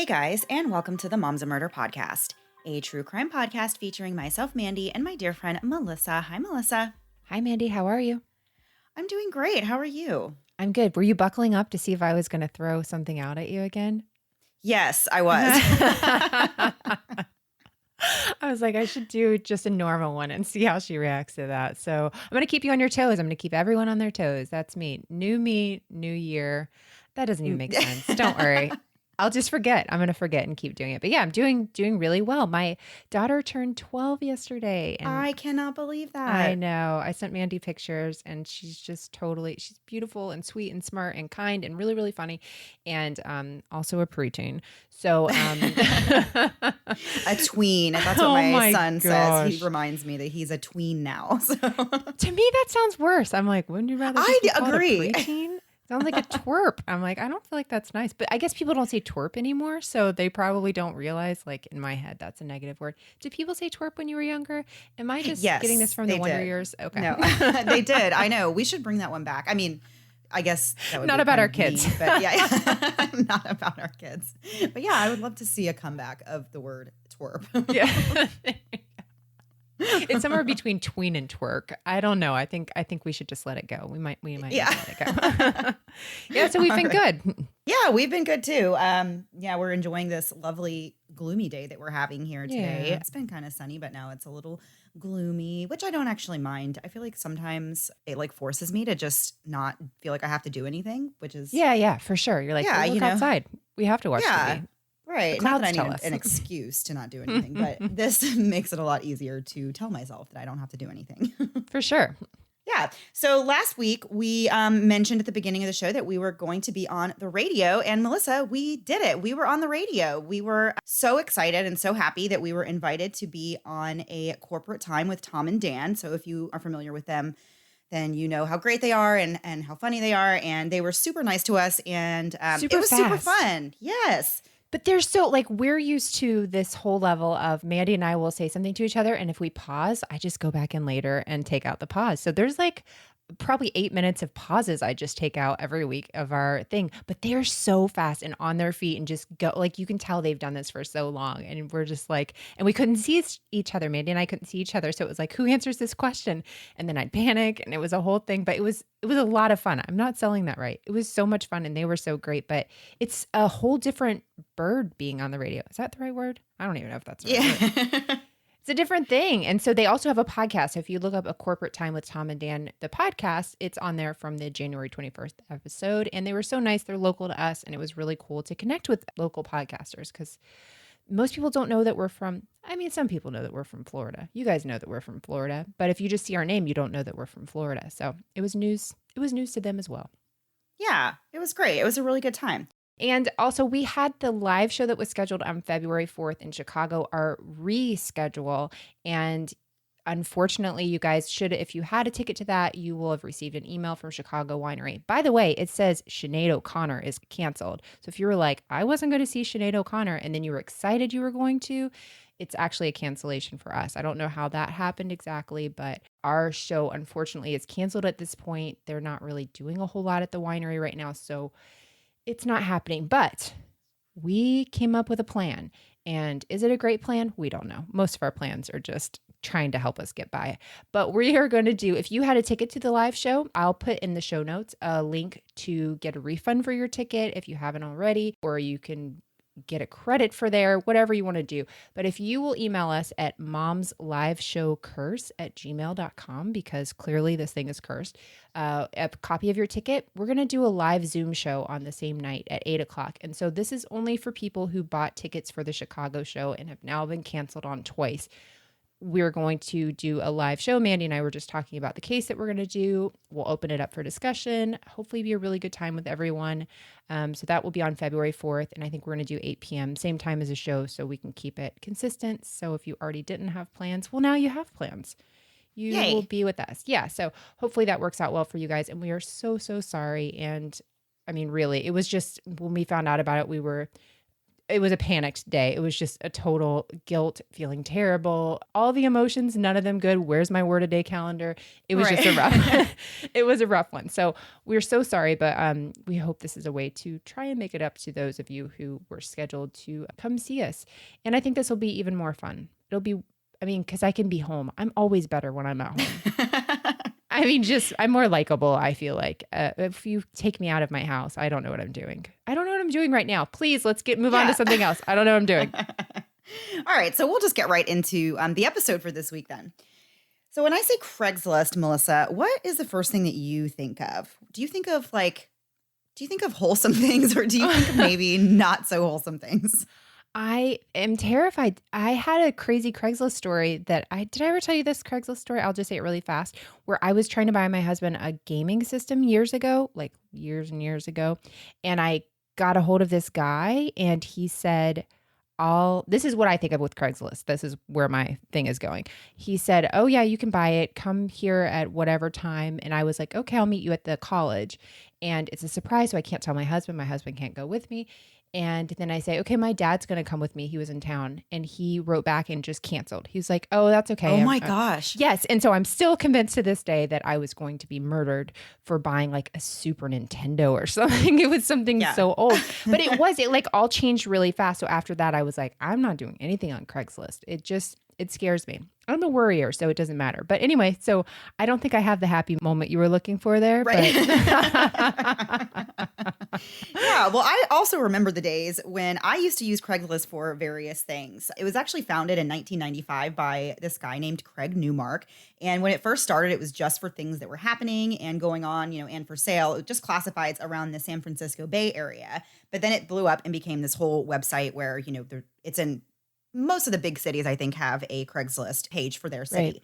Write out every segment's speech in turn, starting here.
Hey guys, and welcome to the Moms of Murder podcast, a true crime podcast featuring myself, Mandy, and my dear friend, Melissa. Hi, Melissa. Hi, Mandy. How are you? I'm doing great. How are you? I'm good. Were you buckling up to see if I was going to throw something out at you again? Yes, I was. I was like, I should do just a normal one and see how she reacts to that. So I'm going to keep you on your toes. I'm going to keep everyone on their toes. That's me. New year. That doesn't even make sense. Don't worry. I'll just forget. I'm going to forget and keep doing it. But yeah, I'm doing really well. My daughter turned 12 yesterday. And I cannot believe that. I know. I sent Mandy pictures and she's just she's beautiful and sweet and smart and kind and really, really funny. And also a preteen. So a tween. That's what my son says. He reminds me that he's a tween now. So. To me, that sounds worse. I'm like, wouldn't you rather just be agree. A preteen? Sounds like a twerp. I'm like, I don't feel like that's nice. But I guess people don't say twerp anymore. So they probably don't realize, like in my head, that's a negative word. Did people say twerp when you were younger? Am I just getting this from the Wonder Years? Okay. No, they did. I know. We should bring that one back. I mean, I guess that would not be about our kids. Mean, but yeah, not about our kids. But yeah, I would love to see a comeback of the word twerp. Yeah. It's somewhere between tween and twerk. I don't know. I think we should just let it go. We might need to let it go. Yeah, so we've been good. Yeah, we've been good too. Yeah, we're enjoying this lovely gloomy day that we're having here today. Yeah. It's been kind of sunny, but now it's a little gloomy, which I don't actually mind. I feel like sometimes it like forces me to just not feel like I have to do anything, which is Yeah, for sure. You're like, look outside. We have to watch TV. Right. Not that I need an excuse to not do anything, but this makes it a lot easier to tell myself that I don't have to do anything. For sure. Yeah. So last week we mentioned at the beginning of the show that we were going to be on the radio. And Melissa, we did it. We were on the radio. We were so excited and so happy that we were invited to be on a corporate time with Tom and Dan. So if you are familiar with them, then you know how great they are and how funny they are. And they were super nice to us. And it was super fun. Yes. But they're so like, we're used to this whole level of Mandy and I will say something to each other. And if we pause, I just go back in later and take out the pause. So there's like probably 8 minutes of pauses I just take out every week of our thing. But they're so fast and on their feet and just go, like you can tell they've done this for so long. And we're just like, and we couldn't see each other. Mandy and I couldn't see each other. So it was like, who answers this question? And then I'd panic and it was a whole thing. But it was a lot of fun. I'm not selling that right. It was so much fun and they were so great. But it's a whole different bird being on the radio. Is that the right word? I don't even know if that's the right word. It's a different thing. And so they also have a podcast. So if you look up A Corporate Time with Tom and Dan, the podcast, it's on there from the January 21st episode. And they were so nice. They're local to us. And it was really cool to connect with local podcasters because most people don't know that we're from, some people know that we're from Florida. You guys know that we're from Florida. But if you just see our name, you don't know that we're from Florida. So it was news. It was news to them as well. Yeah, it was great. It was a really good time. And also we had the live show that was scheduled on February 4th in Chicago, our reschedule. And unfortunately, you guys if you had a ticket to that, you will have received an email from Chicago Winery. By the way, it says Sinead O'Connor is canceled. So if you were like, I wasn't going to see Sinead O'Connor, and then you were excited you were going to, it's actually a cancellation for us. I don't know how that happened exactly, but our show, unfortunately, is canceled at this point. They're not really doing a whole lot at the winery right now. So it's not happening, but we came up with a plan. And is it a great plan? We don't know. Most of our plans are just trying to help us get by. But we are going to do, if you had a ticket to the live show, I'll put in the show notes a link to get a refund for your ticket if you haven't already, or you can get a credit for there, whatever you want to do. But if you will email us at momsliveshowcurse@gmail.com, because clearly this thing is cursed, a copy of your ticket, we're going to do a live Zoom show on the same night at 8:00. And so this is only for people who bought tickets for the Chicago show and have now been canceled on twice. We're going to do a live show. Mandy and I were just talking about the case that we're going to do. We'll open it up for discussion, hopefully be a really good time with everyone. So that will be on February 4th. And I think we're going to do 8 p.m., same time as a show, so we can keep it consistent. So if you already didn't have plans, well, now you have plans. You will be with us. Yeah. So hopefully that works out well for you guys. And we are so, so sorry. And really, it was just when we found out about it, we were it was a panicked day. It was just a total guilt, feeling terrible, all the emotions, none of them good. Where's my word a day calendar? It was just a rough, it was a rough one. So we're so sorry, but we hope this is a way to try and make it up to those of you who were scheduled to come see us. And I think this will be even more fun. It'll be, I mean, because I can be home. I'm always better when I'm at home. I mean, just I'm more likable, I feel like. If you take me out of my house, I don't know what I'm doing. I don't know what I'm doing right now. Please, let's move on to something else. I don't know what I'm doing. All right, so we'll just get right into the episode for this week then. So when I say Craigslist, Melissa, what is the first thing that you think of? Do you think of wholesome things, or do you think of maybe not so wholesome things? I am terrified. I had a crazy Craigslist story did I ever tell you this Craigslist story? I'll just say it really fast, where I was trying to buy my husband a gaming system years ago, like years and years ago. And I got a hold of this guy and he said, this is what I think of with Craigslist. This is where my thing is going. He said, oh yeah, you can buy it. Come here at whatever time. And I was like, okay, I'll meet you at the college. And it's a surprise. So I can't tell my husband. My husband can't go with me. And then I say, okay, my dad's going to come with me. He was in town and he wrote back and just canceled. He was like, oh, that's okay. Oh my gosh. Yes. And so I'm still convinced to this day that I was going to be murdered for buying like a Super Nintendo or something. It was something so old, but it like all changed really fast. So after that, I was like, I'm not doing anything on Craigslist. It scares me. I'm a worrier, so it doesn't matter. But anyway, so I don't think I have the happy moment you were looking for there. Right. But yeah, well, I also remember the days when I used to use Craigslist for various things. It was actually founded in 1995 by this guy named Craig Newmark. And when it first started, it was just for things that were happening and going on, and for sale. It just classifieds around the San Francisco Bay Area. But then it blew up and became this whole website where, it's in most of the big cities, I think, have a Craigslist page for their city. Right.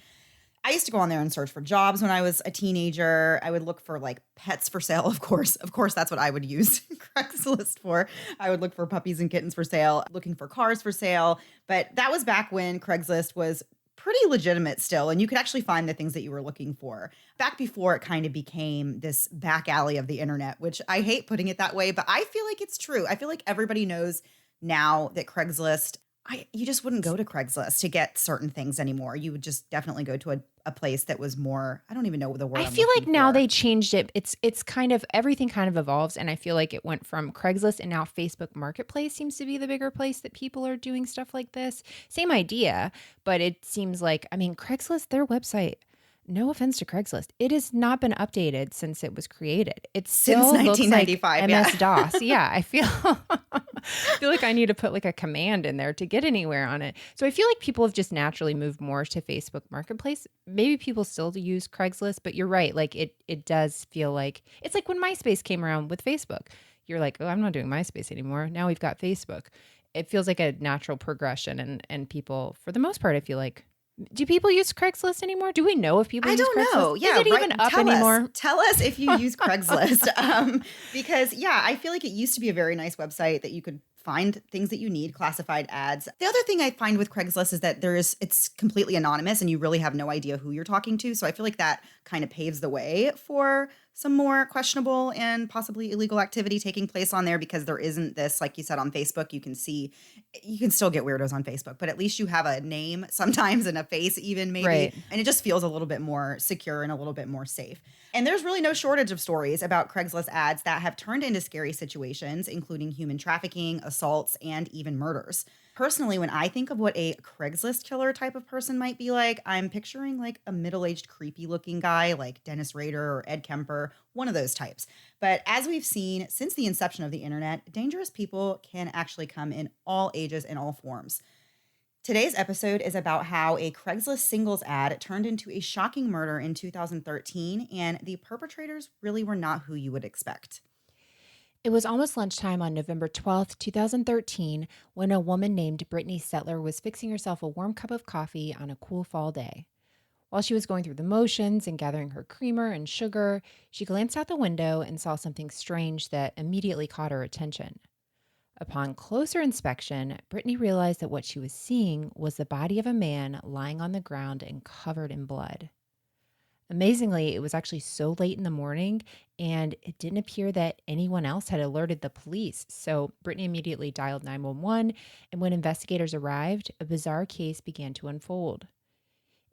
I used to go on there and search for jobs when I was a teenager. I would look for like pets for sale, of course. Of course, that's what I would use Craigslist for. I would look for puppies and kittens for sale, looking for cars for sale. But that was back when Craigslist was pretty legitimate still, and you could actually find the things that you were looking for. Back before it kind of became this back alley of the internet, which I hate putting it that way, but I feel like it's true. I feel like everybody knows now that Craigslist, you just wouldn't go to Craigslist to get certain things anymore. You would just definitely go to a place that was more, I don't even know the word. I feel like now they changed it. It's kind of, everything kind of evolves. And I feel like it went from Craigslist and now Facebook Marketplace seems to be the bigger place that people are doing stuff like this. Same idea, but it seems like, Craigslist, their website, no offense to Craigslist, it has not been updated since it was created. It still since looks 1995, like MS-DOS. Yeah, I feel like I need to put like a command in there to get anywhere on it. So I feel like people have just naturally moved more to Facebook Marketplace. Maybe people still use Craigslist, but you're right. Like it does feel like, it's like when MySpace came around with Facebook. You're like, oh, I'm not doing MySpace anymore. Now we've got Facebook. It feels like a natural progression, and people, for the most part, I feel like, do people use Craigslist anymore? Do we know if people use Craigslist? I don't know. Yeah, is it even up anymore? Tell us if you use Craigslist. Because, I feel like it used to be a very nice website that you could find things that you need, classified ads. The other thing I find with Craigslist is that it's completely anonymous and you really have no idea who you're talking to. So I feel like that kind of paves the way for some more questionable and possibly illegal activity taking place on there, because there isn't this, like you said, on Facebook, you can still get weirdos on Facebook, but at least you have a name sometimes and a face even maybe. Right. And it just feels a little bit more secure and a little bit more safe. And there's really no shortage of stories about Craigslist ads that have turned into scary situations, including human trafficking, assaults, and even murders. Personally, when I think of what a Craigslist killer type of person might be like, I'm picturing like a middle-aged, creepy-looking guy like Dennis Rader or Ed Kemper, one of those types. But as we've seen since the inception of the internet, dangerous people can actually come in all ages and all forms. Today's episode is about how a Craigslist singles ad turned into a shocking murder in 2013, and the perpetrators really were not who you would expect. It was almost lunchtime on November 12th, 2013, when a woman named Brittany Settler was fixing herself a warm cup of coffee on a cool fall day. While she was going through the motions and gathering her creamer and sugar, she glanced out the window and saw something strange that immediately caught her attention. Upon closer inspection, Brittany realized that what she was seeing was the body of a man lying on the ground and covered in blood. Amazingly, it was actually so late in the morning and it didn't appear that anyone else had alerted the police. So Brittany immediately dialed 911, and when investigators arrived, a bizarre case began to unfold.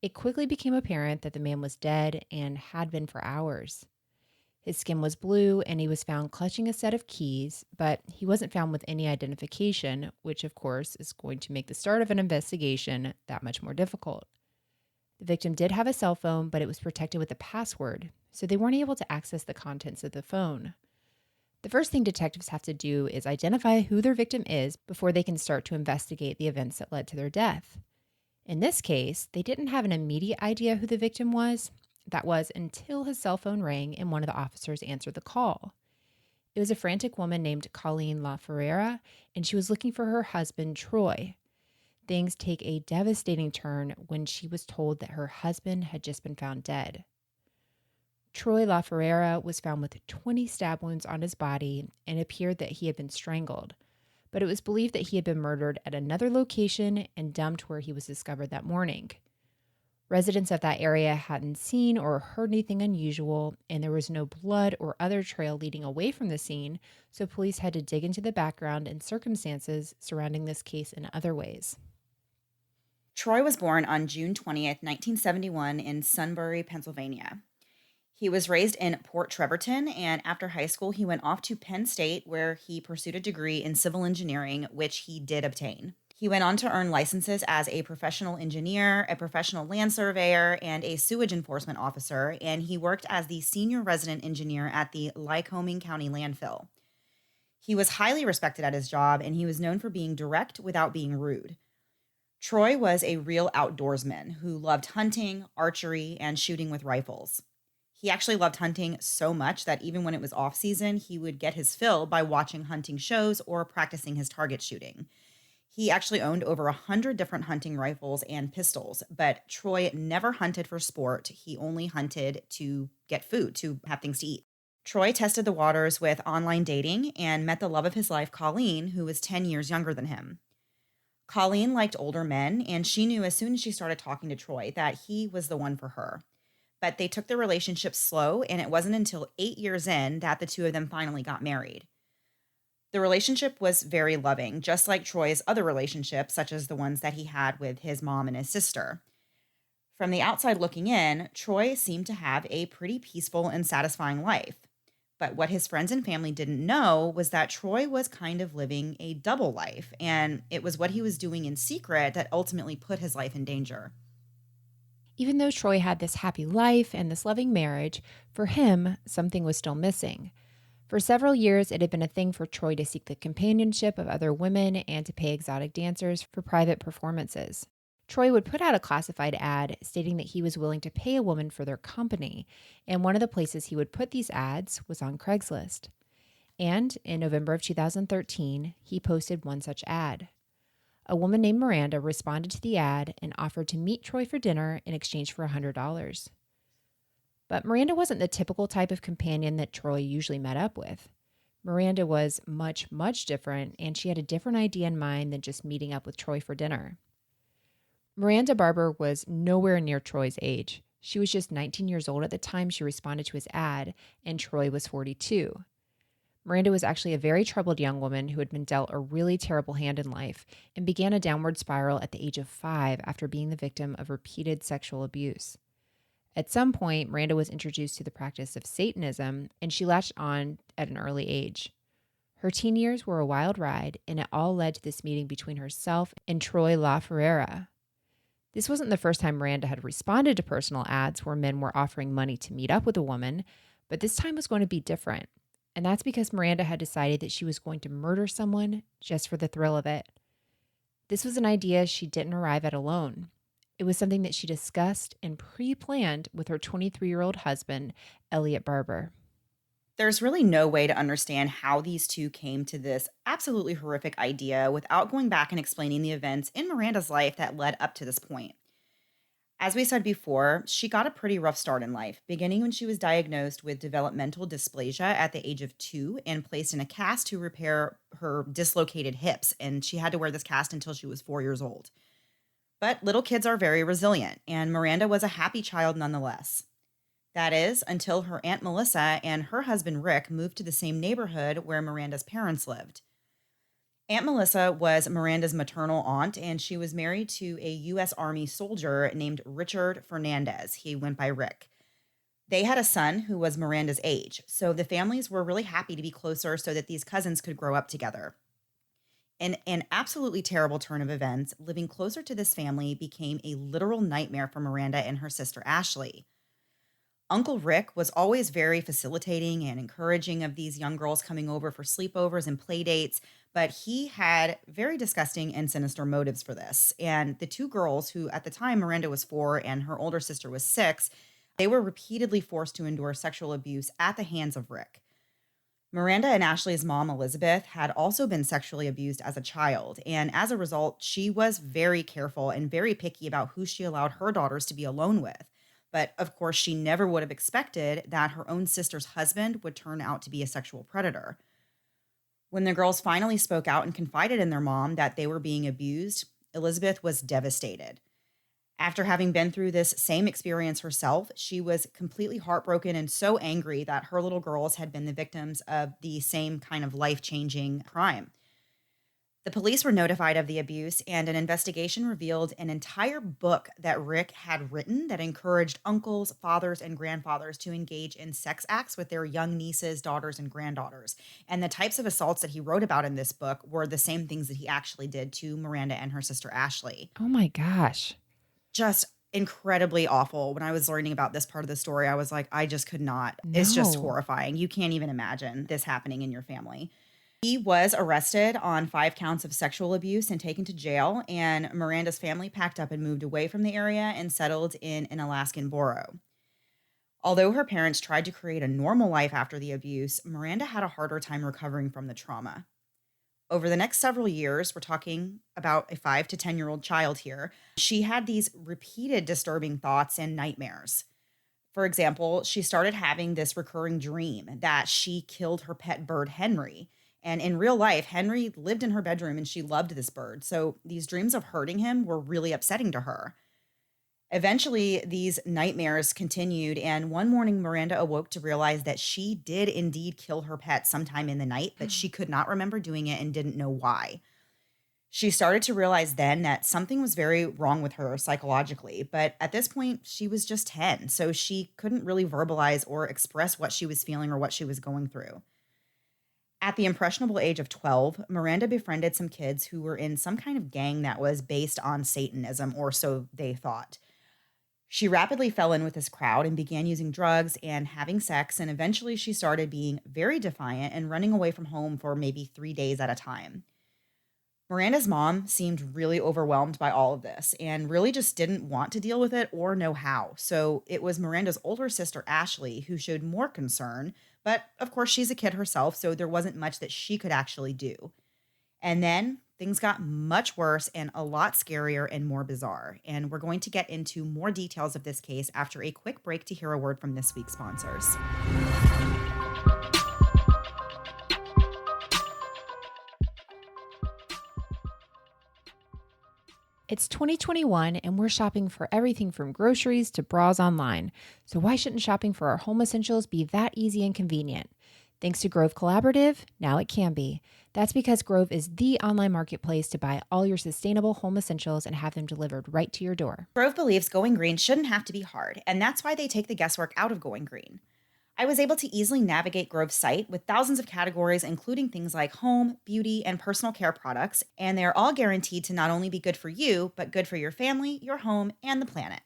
It quickly became apparent that the man was dead and had been for hours. His skin was blue and he was found clutching a set of keys, but he wasn't found with any identification, which of course is going to make the start of an investigation that much more difficult. The victim did have a cell phone, but it was protected with a password, so they weren't able to access the contents of the phone. The first thing detectives have to do is identify who their victim is before they can start to investigate the events that led to their death. In this case, they didn't have an immediate idea who the victim was. That was until his cell phone rang and one of the officers answered the call. It was a frantic woman named Colleen LaFerrara, and she was looking for her husband, Troy. Things take a devastating turn when she was told that her husband had just been found dead. Troy LaFerrara was found with 20 stab wounds on his body and it appeared that he had been strangled, but it was believed that he had been murdered at another location and dumped where he was discovered that morning. Residents of that area hadn't seen or heard anything unusual, and there was no blood or other trail leading away from the scene, so police had to dig into the background and circumstances surrounding this case in other ways. Troy was born on June 20th, 1971, in Sunbury, Pennsylvania. He was raised in Port Trevorton, and after high school, he went off to Penn State, where he pursued a degree in civil engineering, which he did obtain. He went on to earn licenses as a professional engineer, a professional land surveyor, and a sewage enforcement officer, and he worked as the senior resident engineer at the Lycoming County landfill. He was highly respected at his job, and he was known for being direct without being rude. Troy was a real outdoorsman who loved hunting, archery, and shooting with rifles. He actually loved hunting so much that even when it was off season, he would get his fill by watching hunting shows or practicing his target shooting. He actually owned over 100 different hunting rifles and pistols, but Troy never hunted for sport. He only hunted to get food, to have things to eat. Troy tested the waters with online dating and met the love of his life, Colleen, who was 10 years younger than him. Colleen liked older men, and she knew as soon as she started talking to Troy that he was the one for her. But they took the relationship slow, and it wasn't until 8 years in that the two of them finally got married. The relationship was very loving, just like Troy's other relationships, such as the ones that he had with his mom and his sister. From the outside looking in, Troy seemed to have a pretty peaceful and satisfying life. But what his friends and family didn't know was that Troy was kind of living a double life, and it was what he was doing in secret that ultimately put his life in danger. Even though Troy had this happy life and this loving marriage, for him, something was still missing. For several years, it had been a thing for Troy to seek the companionship of other women and to pay exotic dancers for private performances. Troy would put out a classified ad stating that he was willing to pay a woman for their company, and one of the places he would put these ads was on Craigslist. And in November of 2013, he posted one such ad. A woman named Miranda responded to the ad and offered to meet Troy for dinner in exchange for $100. But Miranda wasn't the typical type of companion that Troy usually met up with. Miranda was much, much different, and she had a different idea in mind than just meeting up with Troy for dinner. Miranda Barbour was nowhere near Troy's age. She was just 19 years old at the time she responded to his ad, and Troy was 42. Miranda was actually a very troubled young woman who had been dealt a really terrible hand in life and began a downward spiral at the age of 5 after being the victim of repeated sexual abuse. At some point, Miranda was introduced to the practice of Satanism, and she latched on at an early age. Her teen years were a wild ride, and it all led to this meeting between herself and Troy LaFerrara. This wasn't the first time Miranda had responded to personal ads where men were offering money to meet up with a woman, but this time was going to be different. And that's because Miranda had decided that she was going to murder someone just for the thrill of it. This was an idea she didn't arrive at alone. It was something that she discussed and pre-planned with her 23-year-old husband, Elytte Barbour. There's really no way to understand how these two came to this absolutely horrific idea without going back and explaining the events in Miranda's life that led up to this point. As we said before, she got a pretty rough start in life, beginning when she was diagnosed with developmental dysplasia at the age of 2 and placed in a cast to repair her dislocated hips, and she had to wear this cast until she was 4 years old. But little kids are very resilient, and Miranda was a happy child nonetheless. That is, until her Aunt Melissa and her husband Rick moved to the same neighborhood where Miranda's parents lived. Aunt Melissa was Miranda's maternal aunt, and she was married to a U.S. Army soldier named Richard Fernandez. He went by Rick. They had a son who was Miranda's age, so the families were really happy to be closer so that these cousins could grow up together. In an absolutely terrible turn of events, living closer to this family became a literal nightmare for Miranda and her sister Ashley. Uncle Rick was always very facilitating and encouraging of these young girls coming over for sleepovers and play dates, but he had very disgusting and sinister motives for this. And the two girls, who at the time Miranda was 4 and her older sister was 6, they were repeatedly forced to endure sexual abuse at the hands of Rick. Miranda and Ashley's mom, Elizabeth, had also been sexually abused as a child. And as a result, she was very careful and very picky about who she allowed her daughters to be alone with. But of course, she never would have expected that her own sister's husband would turn out to be a sexual predator. When the girls finally spoke out and confided in their mom that they were being abused, Elizabeth was devastated. After having been through this same experience herself, she was completely heartbroken and so angry that her little girls had been the victims of the same kind of life-changing crime. The police were notified of the abuse, and an investigation revealed an entire book that Rick had written that encouraged uncles, fathers, and grandfathers to engage in sex acts with their young nieces, daughters, and granddaughters. And the types of assaults that he wrote about in this book were the same things that he actually did to Miranda and her sister Ashley. Oh my gosh. Just incredibly awful. When I was learning about this part of the story, I was like, I just could not. It's just No. horrifying. You can't even imagine this happening in your family. He was arrested on 5 counts of sexual abuse and taken to jail, and Miranda's family packed up and moved away from the area and settled in an Alaskan borough. Although her parents tried to create a normal life after the abuse, Miranda had a harder time recovering from the trauma. Over the next several years, we're talking about a 5 to 10-year-old child here, she had these repeated disturbing thoughts and nightmares. For example, she started having this recurring dream that she killed her pet bird, Henry. And in real life, Henry lived in her bedroom and she loved this bird. So these dreams of hurting him were really upsetting to her. Eventually, these nightmares continued. And one morning, Miranda awoke to realize that she did indeed kill her pet sometime in the night, but she could not remember doing it and didn't know why. She started to realize then that something was very wrong with her psychologically. But at this point, she was just 10. So she couldn't really verbalize or express what she was feeling or what she was going through. At the impressionable age of 12, Miranda befriended some kids who were in some kind of gang that was based on Satanism, or so they thought. She rapidly fell in with this crowd and began using drugs and having sex, and eventually she started being very defiant and running away from home for maybe 3 days at a time. Miranda's mom seemed really overwhelmed by all of this and really just didn't want to deal with it or know how. So it was Miranda's older sister, Ashley, who showed more concern. But of course, she's a kid herself, so there wasn't much that she could actually do. And then things got much worse and a lot scarier and more bizarre. And we're going to get into more details of this case after a quick break to hear a word from this week's sponsors. It's 2021 and we're shopping for everything from groceries to bras online. So why shouldn't shopping for our home essentials be that easy and convenient? Thanks to Grove Collaborative, now it can be. That's because Grove is the online marketplace to buy all your sustainable home essentials and have them delivered right to your door. Grove believes going green shouldn't have to be hard, and that's why they take the guesswork out of going green. I was able to easily navigate Grove's site with thousands of categories, including things like home, beauty, and personal care products, and they're all guaranteed to not only be good for you, but good for your family, your home, and the planet.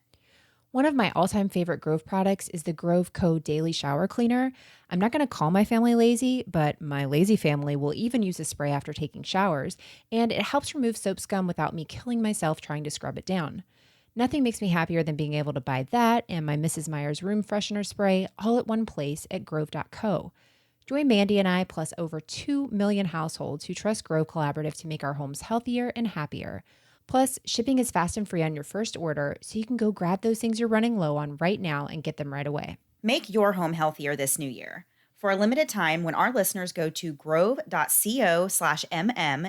One of my all-time favorite Grove products is the Grove Co. Daily Shower Cleaner. I'm not going to call my family lazy, but my lazy family will even use the spray after taking showers, and it helps remove soap scum without me killing myself trying to scrub it down. Nothing makes me happier than being able to buy that and my Mrs. Meyer's room freshener spray all at one place at grove.co. Join Mandy and I, plus over 2 million households who trust Grove Collaborative to make our homes healthier and happier. Plus, shipping is fast and free on your first order, so you can go grab those things you're running low on right now and get them right away. Make your home healthier this new year. For a limited time, when our listeners go to grove.co/mm,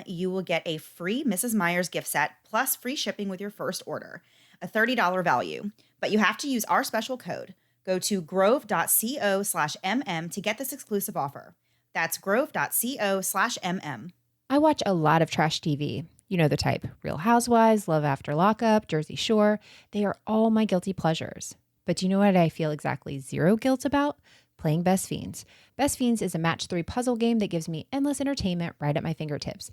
you will get a free Mrs. Meyer's gift set plus free shipping with your first order, a $30 value. But you have to use our special code. Go to grove.co/mm to get this exclusive offer. That's grove.co/mm. I watch a lot of trash TV. You know the type: Real Housewives, Love After Lockup, Jersey Shore. They are all my guilty pleasures. But do you know what I feel exactly zero guilt about? Playing Best Fiends. Best Fiends is a match 3 puzzle game that gives me endless entertainment right at my fingertips.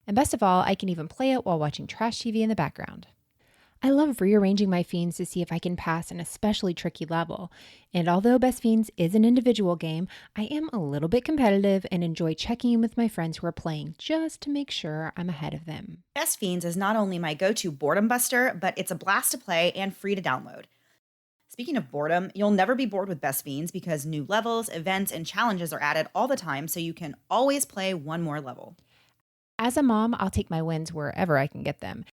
And best of all, I can even play it while watching trash TV in the background. I love rearranging my fiends to see if I can pass an especially tricky level. And although Best Fiends is an individual game, I am a little bit competitive and enjoy checking in with my friends who are playing just to make sure I'm ahead of them. Best Fiends is not only my go-to boredom buster, but it's a blast to play and free to download. Speaking of boredom, you'll never be bored with Best Fiends because new levels, events, and challenges are added all the time, so you can always play one more level. As a mom, I'll take my wins wherever I can get them.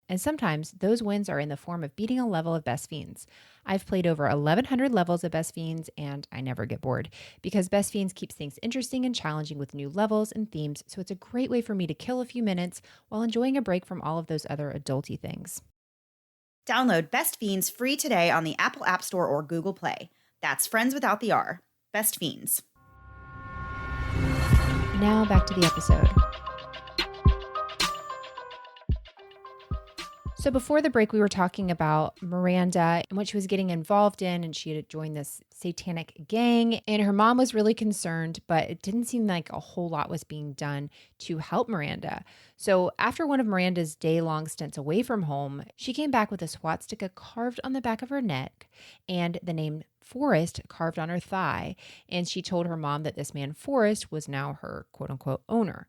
And sometimes those wins are in the form of beating a level of Best Fiends. I've played over 1,100 levels of Best Fiends, and I never get bored because Best Fiends keeps things interesting and challenging with new levels and themes, so it's a great way for me to kill a few minutes while enjoying a break from all of those other adulty things. Download Best Fiends free today on the Apple App Store or Google Play. That's friends without the R. Best Fiends. Now back to the episode. So before the break, we were talking about Miranda and what she was getting involved in, and she had joined this satanic gang, and her mom was really concerned, but it didn't seem like a whole lot was being done to help Miranda. So after one of Miranda's day-long stints away from home, she came back with a swastika carved on the back of her neck and the name Forrest carved on her thigh, and she told her mom that this man Forrest was now her quote-unquote owner.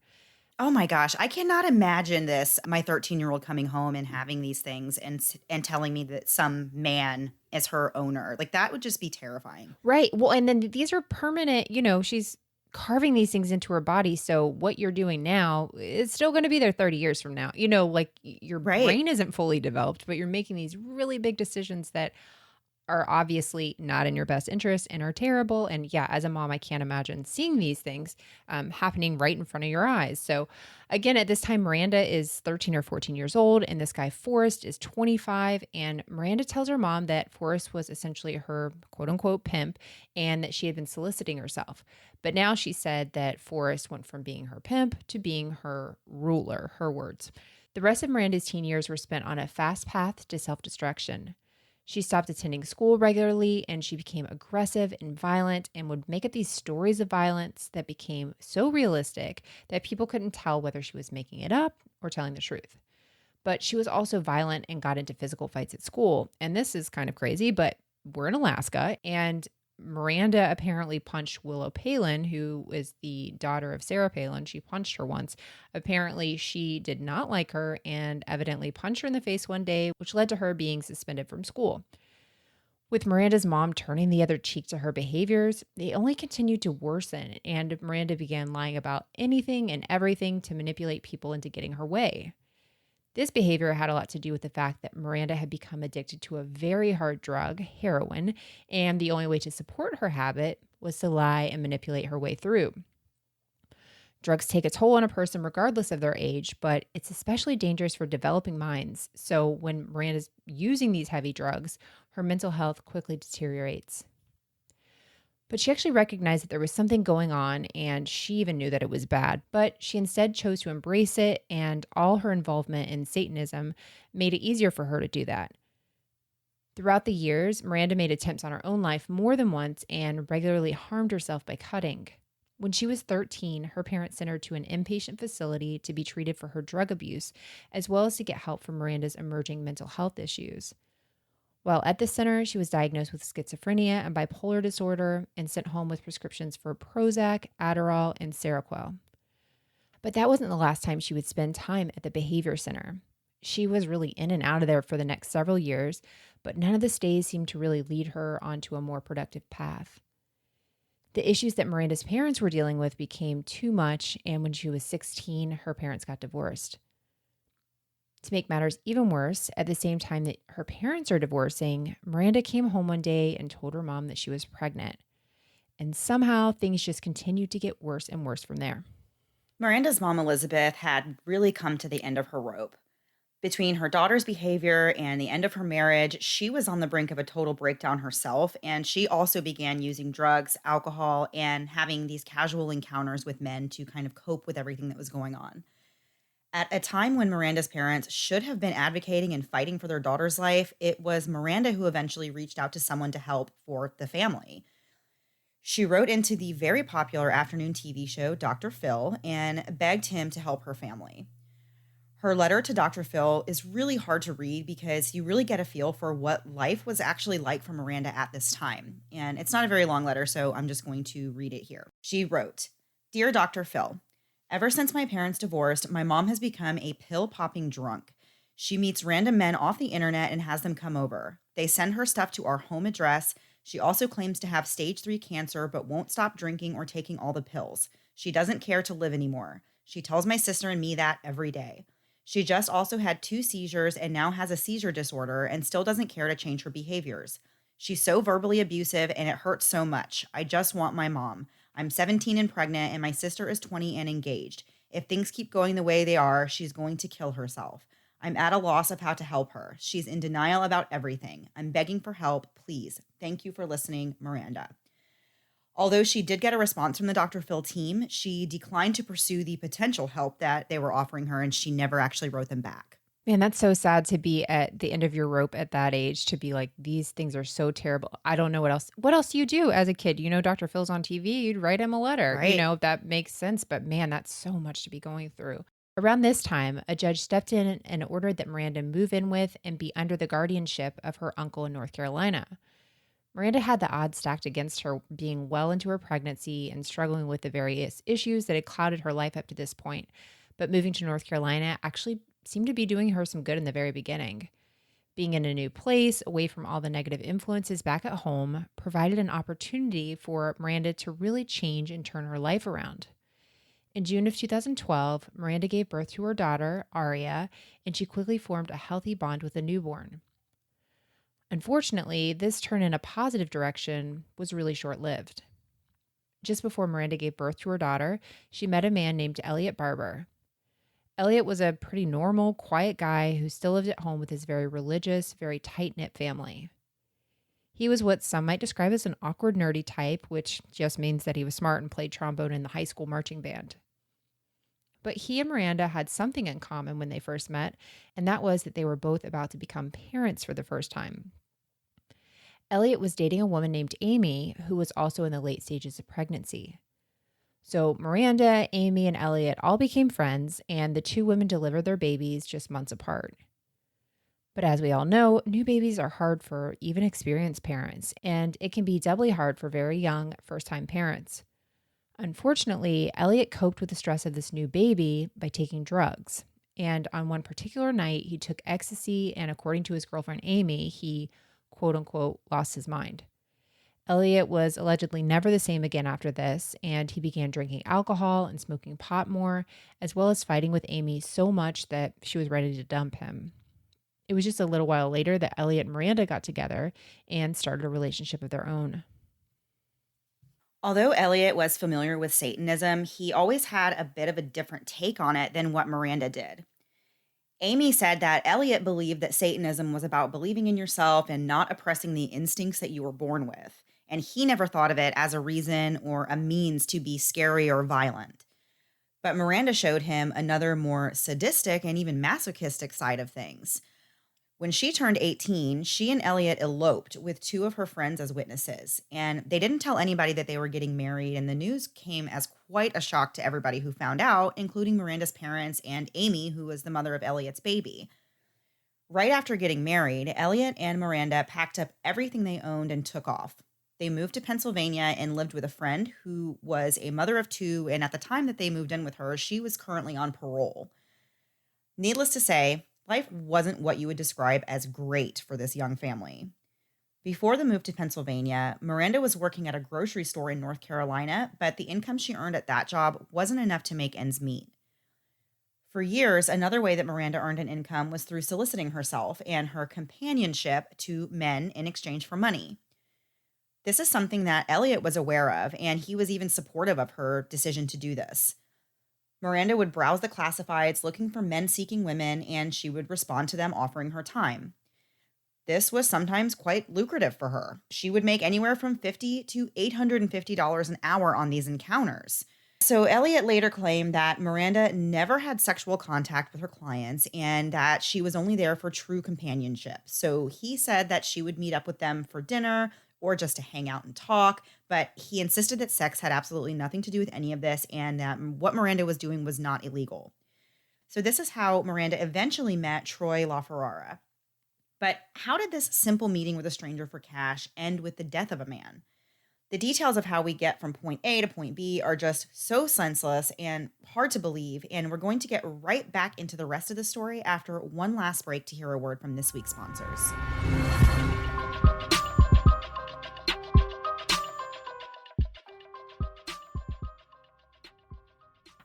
Oh my gosh, I cannot imagine this, my 13-year-old coming home and having these things and telling me that some man is her owner. Like, that would just be terrifying. Right. Well, and then these are permanent, she's carving these things into her body. So what you're doing now is still going to be there 30 years from now. Like your Right. brain isn't fully developed, but you're making these really big decisions that are obviously not in your best interest and are terrible. And yeah, as a mom, I can't imagine seeing these things happening right in front of your eyes. So again, at this time, Miranda is 13 or 14 years old, and this guy Forrest is 25. And Miranda tells her mom that Forrest was essentially her quote unquote pimp and that she had been soliciting herself. But now she said that Forrest went from being her pimp to being her ruler, her words. The rest of Miranda's teen years were spent on a fast path to self-destruction. She stopped attending school regularly, and she became aggressive and violent and would make up these stories of violence that became so realistic that people couldn't tell whether she was making it up or telling the truth. But she was also violent and got into physical fights at school. And this is kind of crazy, but we're in Alaska, and Miranda apparently punched Willow Palin, who is the daughter of Sarah Palin. She punched her once. Apparently, she did not like her and evidently punched her in the face one day, which led to her being suspended from school. With Miranda's mom turning the other cheek to her behaviors, they only continued to worsen, and Miranda began lying about anything and everything to manipulate people into getting her way. This behavior had a lot to do with the fact that Miranda had become addicted to a very hard drug, heroin, and the only way to support her habit was to lie and manipulate her way through. Drugs take a toll on a person regardless of their age, but it's especially dangerous for developing minds. So when Miranda's using these heavy drugs, her mental health quickly deteriorates. But she actually recognized that there was something going on, and she even knew that it was bad, but she instead chose to embrace it, and all her involvement in Satanism made it easier for her to do that. Throughout the years, Miranda made attempts on her own life more than once and regularly harmed herself by cutting. When she was 13, her parents sent her to an inpatient facility to be treated for her drug abuse, as well as to get help for Miranda's emerging mental health issues. While at the center, she was diagnosed with schizophrenia and bipolar disorder and sent home with prescriptions for Prozac, Adderall, and Seroquel. But that wasn't the last time she would spend time at the behavior center. She was really in and out of there for the next several years, but none of the stays seemed to really lead her onto a more productive path. The issues that Miranda's parents were dealing with became too much, and when she was 16, her parents got divorced. To make matters even worse, at the same time that her parents are divorcing, Miranda came home one day and told her mom that she was pregnant. And somehow things just continued to get worse and worse from there. Miranda's mom, Elizabeth, had really come to the end of her rope. Between her daughter's behavior and the end of her marriage, she was on the brink of a total breakdown herself. And she also began using drugs, alcohol, and having these casual encounters with men to kind of cope with everything that was going on. At a time when Miranda's parents should have been advocating and fighting for their daughter's life, it was Miranda who eventually reached out to someone to help for the family. She wrote into the very popular afternoon TV show Dr. Phil and begged him to help her family. Her letter to Dr. Phil is really hard to read because you really get a feel for what life was actually like for Miranda at this time. And it's not a very long letter, so I'm just going to read it here. She wrote, "Dear Dr. Phil, ever since my parents divorced, my mom has become a pill popping drunk. She meets random men off the internet and has them come over. They send her stuff to our home address. She also claims to have stage 3 cancer, but won't stop drinking or taking all the pills. She doesn't care to live anymore. She tells my sister and me that every day. She just also had 2 seizures and now has a seizure disorder and still doesn't care to change her behaviors. She's so verbally abusive and it hurts so much. I just want my mom. I'm 17 and pregnant, and my sister is 20 and engaged. If things keep going the way they are, she's going to kill herself. I'm at a loss of how to help her. She's in denial about everything. I'm begging for help. Please. Thank you for listening, Miranda." Although she did get a response from the Dr. Phil team, she declined to pursue the potential help that they were offering her, and she never actually wrote them back. Man, that's so sad to be at the end of your rope at that age, to be like, these things are so terrible. I don't know what else. What else do you do as a kid? Dr. Phil's on TV, you'd write him a letter. Right. That makes sense. But man, that's so much to be going through. Around this time, a judge stepped in and ordered that Miranda move in with and be under the guardianship of her uncle in North Carolina. Miranda had the odds stacked against her, being well into her pregnancy and struggling with the various issues that had clouded her life up to this point. But moving to North Carolina actually seemed to be doing her some good in the very beginning. Being in a new place, away from all the negative influences back at home, provided an opportunity for Miranda to really change and turn her life around. In June of 2012, Miranda gave birth to her daughter, Aria, and she quickly formed a healthy bond with the newborn. Unfortunately, this turn in a positive direction was really short-lived. Just before Miranda gave birth to her daughter, she met a man named Elytte Barbour. Elytte was a pretty normal, quiet guy who still lived at home with his very religious, very tight-knit family. He was what some might describe as an awkward, nerdy type, which just means that he was smart and played trombone in the high school marching band. But he and Miranda had something in common when they first met, and that was that they were both about to become parents for the first time. Elytte was dating a woman named Amy, who was also in the late stages of pregnancy. So Miranda, Amy, and Elytte all became friends, and the two women delivered their babies just months apart. But as we all know, new babies are hard for even experienced parents, and it can be doubly hard for very young, first-time parents. Unfortunately, Elytte coped with the stress of this new baby by taking drugs. And on one particular night, he took ecstasy, and according to his girlfriend Amy, he, quote unquote, lost his mind. Elytte was allegedly never the same again after this, and he began drinking alcohol and smoking pot more, as well as fighting with Amy so much that she was ready to dump him. It was just a little while later that Elytte and Miranda got together and started a relationship of their own. Although Elliot was familiar with Satanism, he always had a bit of a different take on it than what Miranda did. Amy said that Elliot believed that Satanism was about believing in yourself and not oppressing the instincts that you were born with, and he never thought of it as a reason or a means to be scary or violent. But Miranda showed him another more sadistic and even masochistic side of things. When she turned 18, she and Elliot eloped with two of her friends as witnesses, and they didn't tell anybody that they were getting married, and the news came as quite a shock to everybody who found out, including Miranda's parents and Amy, who was the mother of Elliot's baby. Right after getting married, Elliot and Miranda packed up everything they owned and took off. They moved to Pennsylvania and lived with a friend who was a mother of two, and at the time that they moved in with her, she was currently on parole. Needless to say, life wasn't what you would describe as great for this young family. Before the move to Pennsylvania, Miranda was working at a grocery store in North Carolina, but the income she earned at that job wasn't enough to make ends meet. For years, another way that Miranda earned an income was through soliciting herself and her companionship to men in exchange for money. This is something that Elliot was aware of, and he was even supportive of her decision to do this. Miranda would browse the classifieds looking for men seeking women, and she would respond to them offering her time. This was sometimes quite lucrative for her. She would make anywhere from $50 to $850 an hour on these encounters. So Elytte later claimed that Miranda never had sexual contact with her clients and that she was only there for true companionship. So he said that she would meet up with them for dinner or just to hang out and talk, but he insisted that sex had absolutely nothing to do with any of this and that what Miranda was doing was not illegal. So this is how Miranda eventually met Troy LaFerrara. But how did this simple meeting with a stranger for cash end with the death of a man? The details of how we get from point A to point B are just so senseless and hard to believe, and we're going to get right back into the rest of the story after one last break to hear a word from this week's sponsors.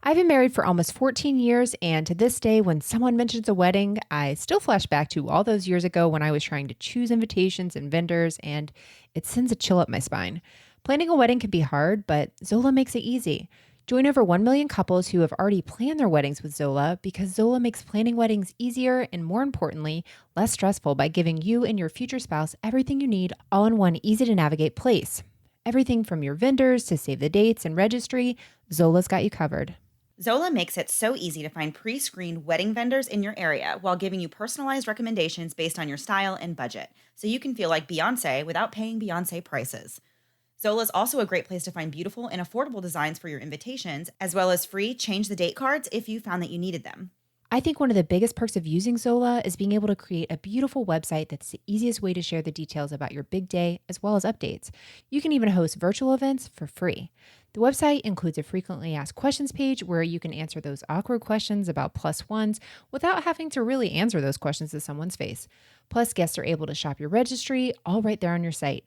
I've been married for almost 14 years, and to this day, when someone mentions a wedding, I still flash back to all those years ago when I was trying to choose invitations and vendors, and it sends a chill up my spine. Planning a wedding can be hard, but Zola makes it easy. Join over 1 million couples who have already planned their weddings with Zola because Zola makes planning weddings easier and, more importantly, less stressful by giving you and your future spouse everything you need all in one easy-to-navigate place. Everything from your vendors to save the dates and registry, Zola's got you covered. Zola makes it so easy to find pre-screened wedding vendors in your area while giving you personalized recommendations based on your style and budget, so you can feel like Beyoncé without paying Beyoncé prices. Zola is also a great place to find beautiful and affordable designs for your invitations, as well as free change the date cards if you found that you needed them. I think one of the biggest perks of using Zola is being able to create a beautiful website that's the easiest way to share the details about your big day as well as updates. You can even host virtual events for free. The website includes a frequently asked questions page where you can answer those awkward questions about plus ones without having to really answer those questions to someone's face. Plus, guests are able to shop your registry all right there on your site.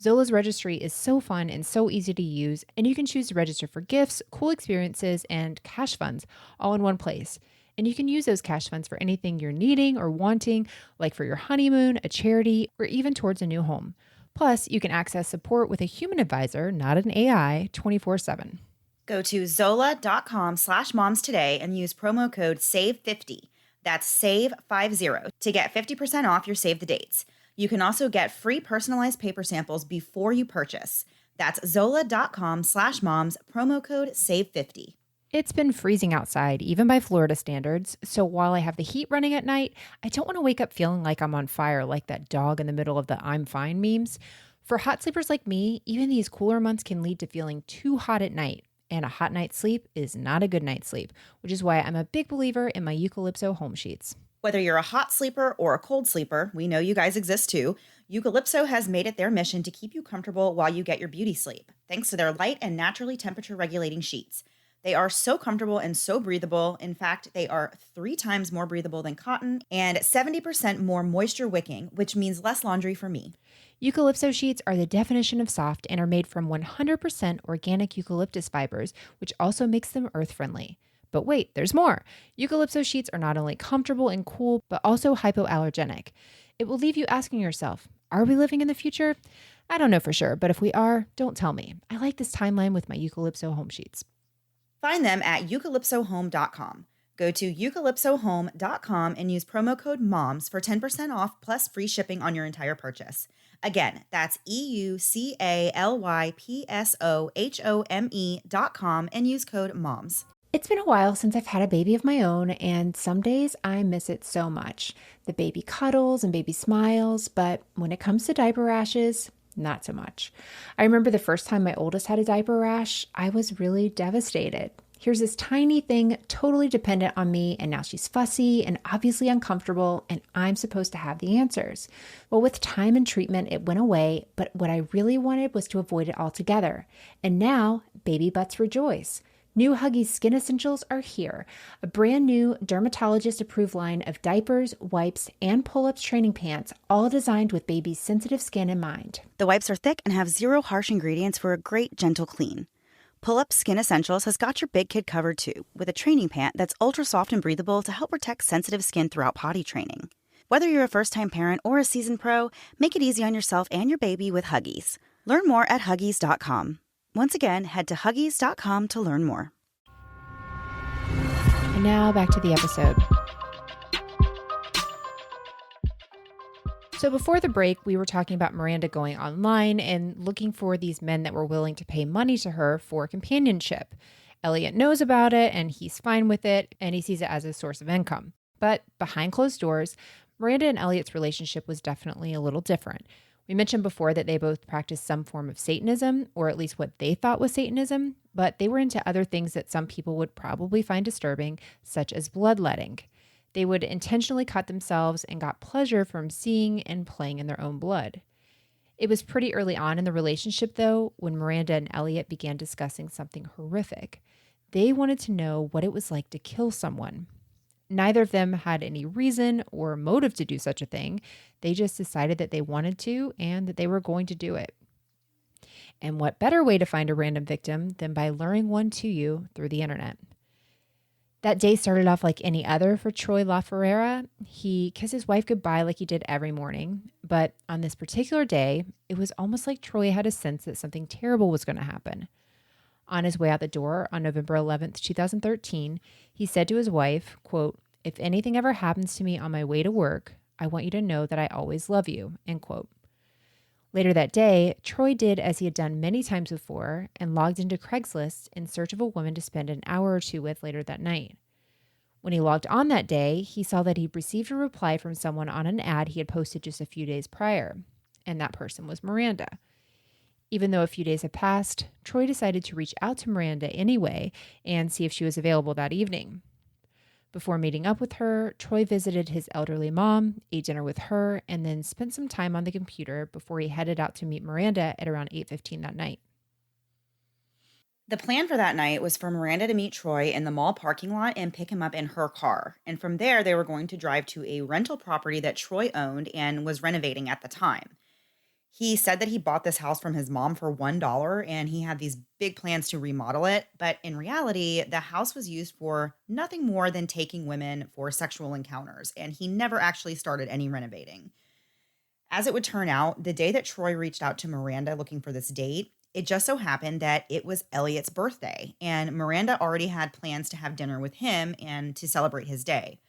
Zola's registry is so fun and so easy to use, and you can choose to register for gifts, cool experiences, and cash funds all in one place. And you can use those cash funds for anything you're needing or wanting, like for your honeymoon, a charity, or even towards a new home. Plus, you can access support with a human advisor, not an AI, 24/7. Go to zola.com/moms today and use promo code SAVE50. That's SAVE50 to get 50% off your save the dates. You can also get free personalized paper samples before you purchase. That's zola.com/moms, promo code SAVE50. It's been freezing outside, even by Florida standards, so while I have the heat running at night, I don't want to wake up feeling like I'm on fire like that dog in the middle of the I'm fine memes. For hot sleepers like me, even these cooler months can lead to feeling too hot at night, and a hot night's sleep is not a good night's sleep, which is why I'm a big believer in my Eucalypso home sheets. Whether you're a hot sleeper or a cold sleeper, we know you guys exist too, Eucalypso has made it their mission to keep you comfortable while you get your beauty sleep, thanks to their light and naturally temperature regulating sheets. They are so comfortable and so breathable. In fact, they are 3 times more breathable than cotton and 70% more moisture wicking, which means less laundry for me. Eucalypso sheets are the definition of soft and are made from 100% organic eucalyptus fibers, which also makes them earth-friendly. But wait, there's more. Eucalypso sheets are not only comfortable and cool, but also hypoallergenic. It will leave you asking yourself, are we living in the future? I don't know for sure, but if we are, don't tell me. I like this timeline with my Eucalypso home sheets. Find them at eucalypsohome.com. Go to eucalypsohome.com and use promo code MOMS for 10% off plus free shipping on your entire purchase. Again, that's eucalypsohome.com and use code MOMS. It's been a while since I've had a baby of my own, and some days I miss it so much. The baby cuddles and baby smiles, but when it comes to diaper rashes, not so much. I remember the first time my oldest had a diaper rash, I was really devastated. Here's this tiny thing totally dependent on me, and now she's fussy and obviously uncomfortable, and I'm supposed to have the answers. Well, with time and treatment, it went away, but what I really wanted was to avoid it altogether. And now, baby butts rejoice. New Huggies Skin Essentials are here, a brand new dermatologist-approved line of diapers, wipes, and pull-ups training pants, all designed with baby's sensitive skin in mind. The wipes are thick and have 0 harsh ingredients for a great, gentle clean. Pull-Up Skin Essentials has got your big kid covered too, with a training pant that's ultra soft and breathable to help protect sensitive skin throughout potty training. Whether you're a first-time parent or a seasoned pro, make it easy on yourself and your baby with Huggies. Learn more at Huggies.com. Once again, head to Huggies.com to learn more. And now back to the episode. So before the break, we were talking about Miranda going online and looking for these men that were willing to pay money to her for companionship. Elytte knows about it and he's fine with it, and he sees it as a source of income. But behind closed doors, Miranda and Elliott's relationship was definitely a little different. We mentioned before that they both practiced some form of Satanism, or at least what they thought was Satanism, but they were into other things that some people would probably find disturbing, such as bloodletting. They would intentionally cut themselves and got pleasure from seeing and playing in their own blood. It was pretty early on in the relationship, though, when Miranda and Elytte began discussing something horrific. They wanted to know what it was like to kill someone. Neither of them had any reason or motive to do such a thing. They just decided that they wanted to and that they were going to do it. And what better way to find a random victim than by luring one to you through the internet? That day started off like any other for Troy LaFerrara. He kissed his wife goodbye like he did every morning. But on this particular day, it was almost like Troy had a sense that something terrible was going to happen. On his way out the door on November 11th, 2013, he said to his wife, quote, "If anything ever happens to me on my way to work, I want you to know that I always love you," end quote. Later that day, Troy did as he had done many times before and logged into Craigslist in search of a woman to spend an hour or two with later that night. When he logged on that day, he saw that he'd received a reply from someone on an ad he had posted just a few days prior, and that person was Miranda. Even though a few days had passed, Troy decided to reach out to Miranda anyway and see if she was available that evening. Before meeting up with her, Troy visited his elderly mom, ate dinner with her, and then spent some time on the computer before he headed out to meet Miranda at around 8:15 that night. The plan for that night was for Miranda to meet Troy in the mall parking lot and pick him up in her car. And from there, they were going to drive to a rental property that Troy owned and was renovating at the time. He said that he bought this house from his mom for $1 and he had these big plans to remodel it. But in reality, the house was used for nothing more than taking women for sexual encounters, and he never actually started any renovating. As it would turn out, the day that Troy reached out to Miranda looking for this date, it just so happened that it was Elliott's birthday, and Miranda already had plans to have dinner with him and to celebrate his day.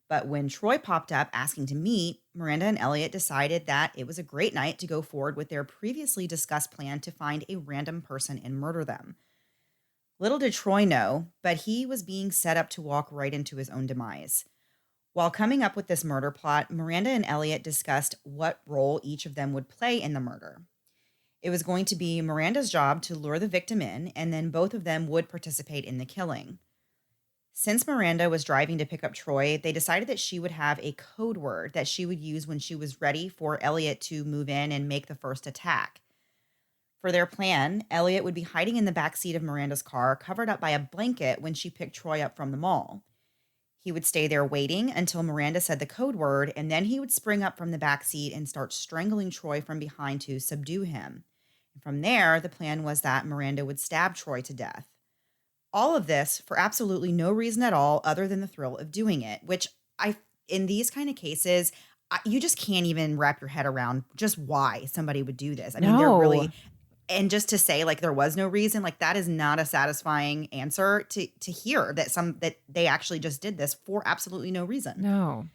But when Troy popped up asking to meet, Miranda and Elytte decided that it was a great night to go forward with their previously discussed plan to find a random person and murder them. Little did Troy know, but he was being set up to walk right into his own demise. While coming up with this murder plot, Miranda and Elytte discussed what role each of them would play in the murder. It was going to be Miranda's job to lure the victim in, and then both of them would participate in the killing. Since Miranda was driving to pick up Troy, they decided that she would have a code word that she would use when she was ready for Elytte to move in and make the first attack. For their plan, Elytte would be hiding in the backseat of Miranda's car, covered up by a blanket when she picked Troy up from the mall. He would stay there waiting until Miranda said the code word, and then he would spring up from the backseat and start strangling Troy from behind to subdue him. And from there, the plan was that Miranda would stab Troy to death. All of this for absolutely no reason at all other than the thrill of doing it, which in these kind of cases, you just can't even wrap your head around just why somebody would do this. I mean, they're really, and just to say like there was no reason, like that is not a satisfying answer to hear that they actually just did this for absolutely no reason. No.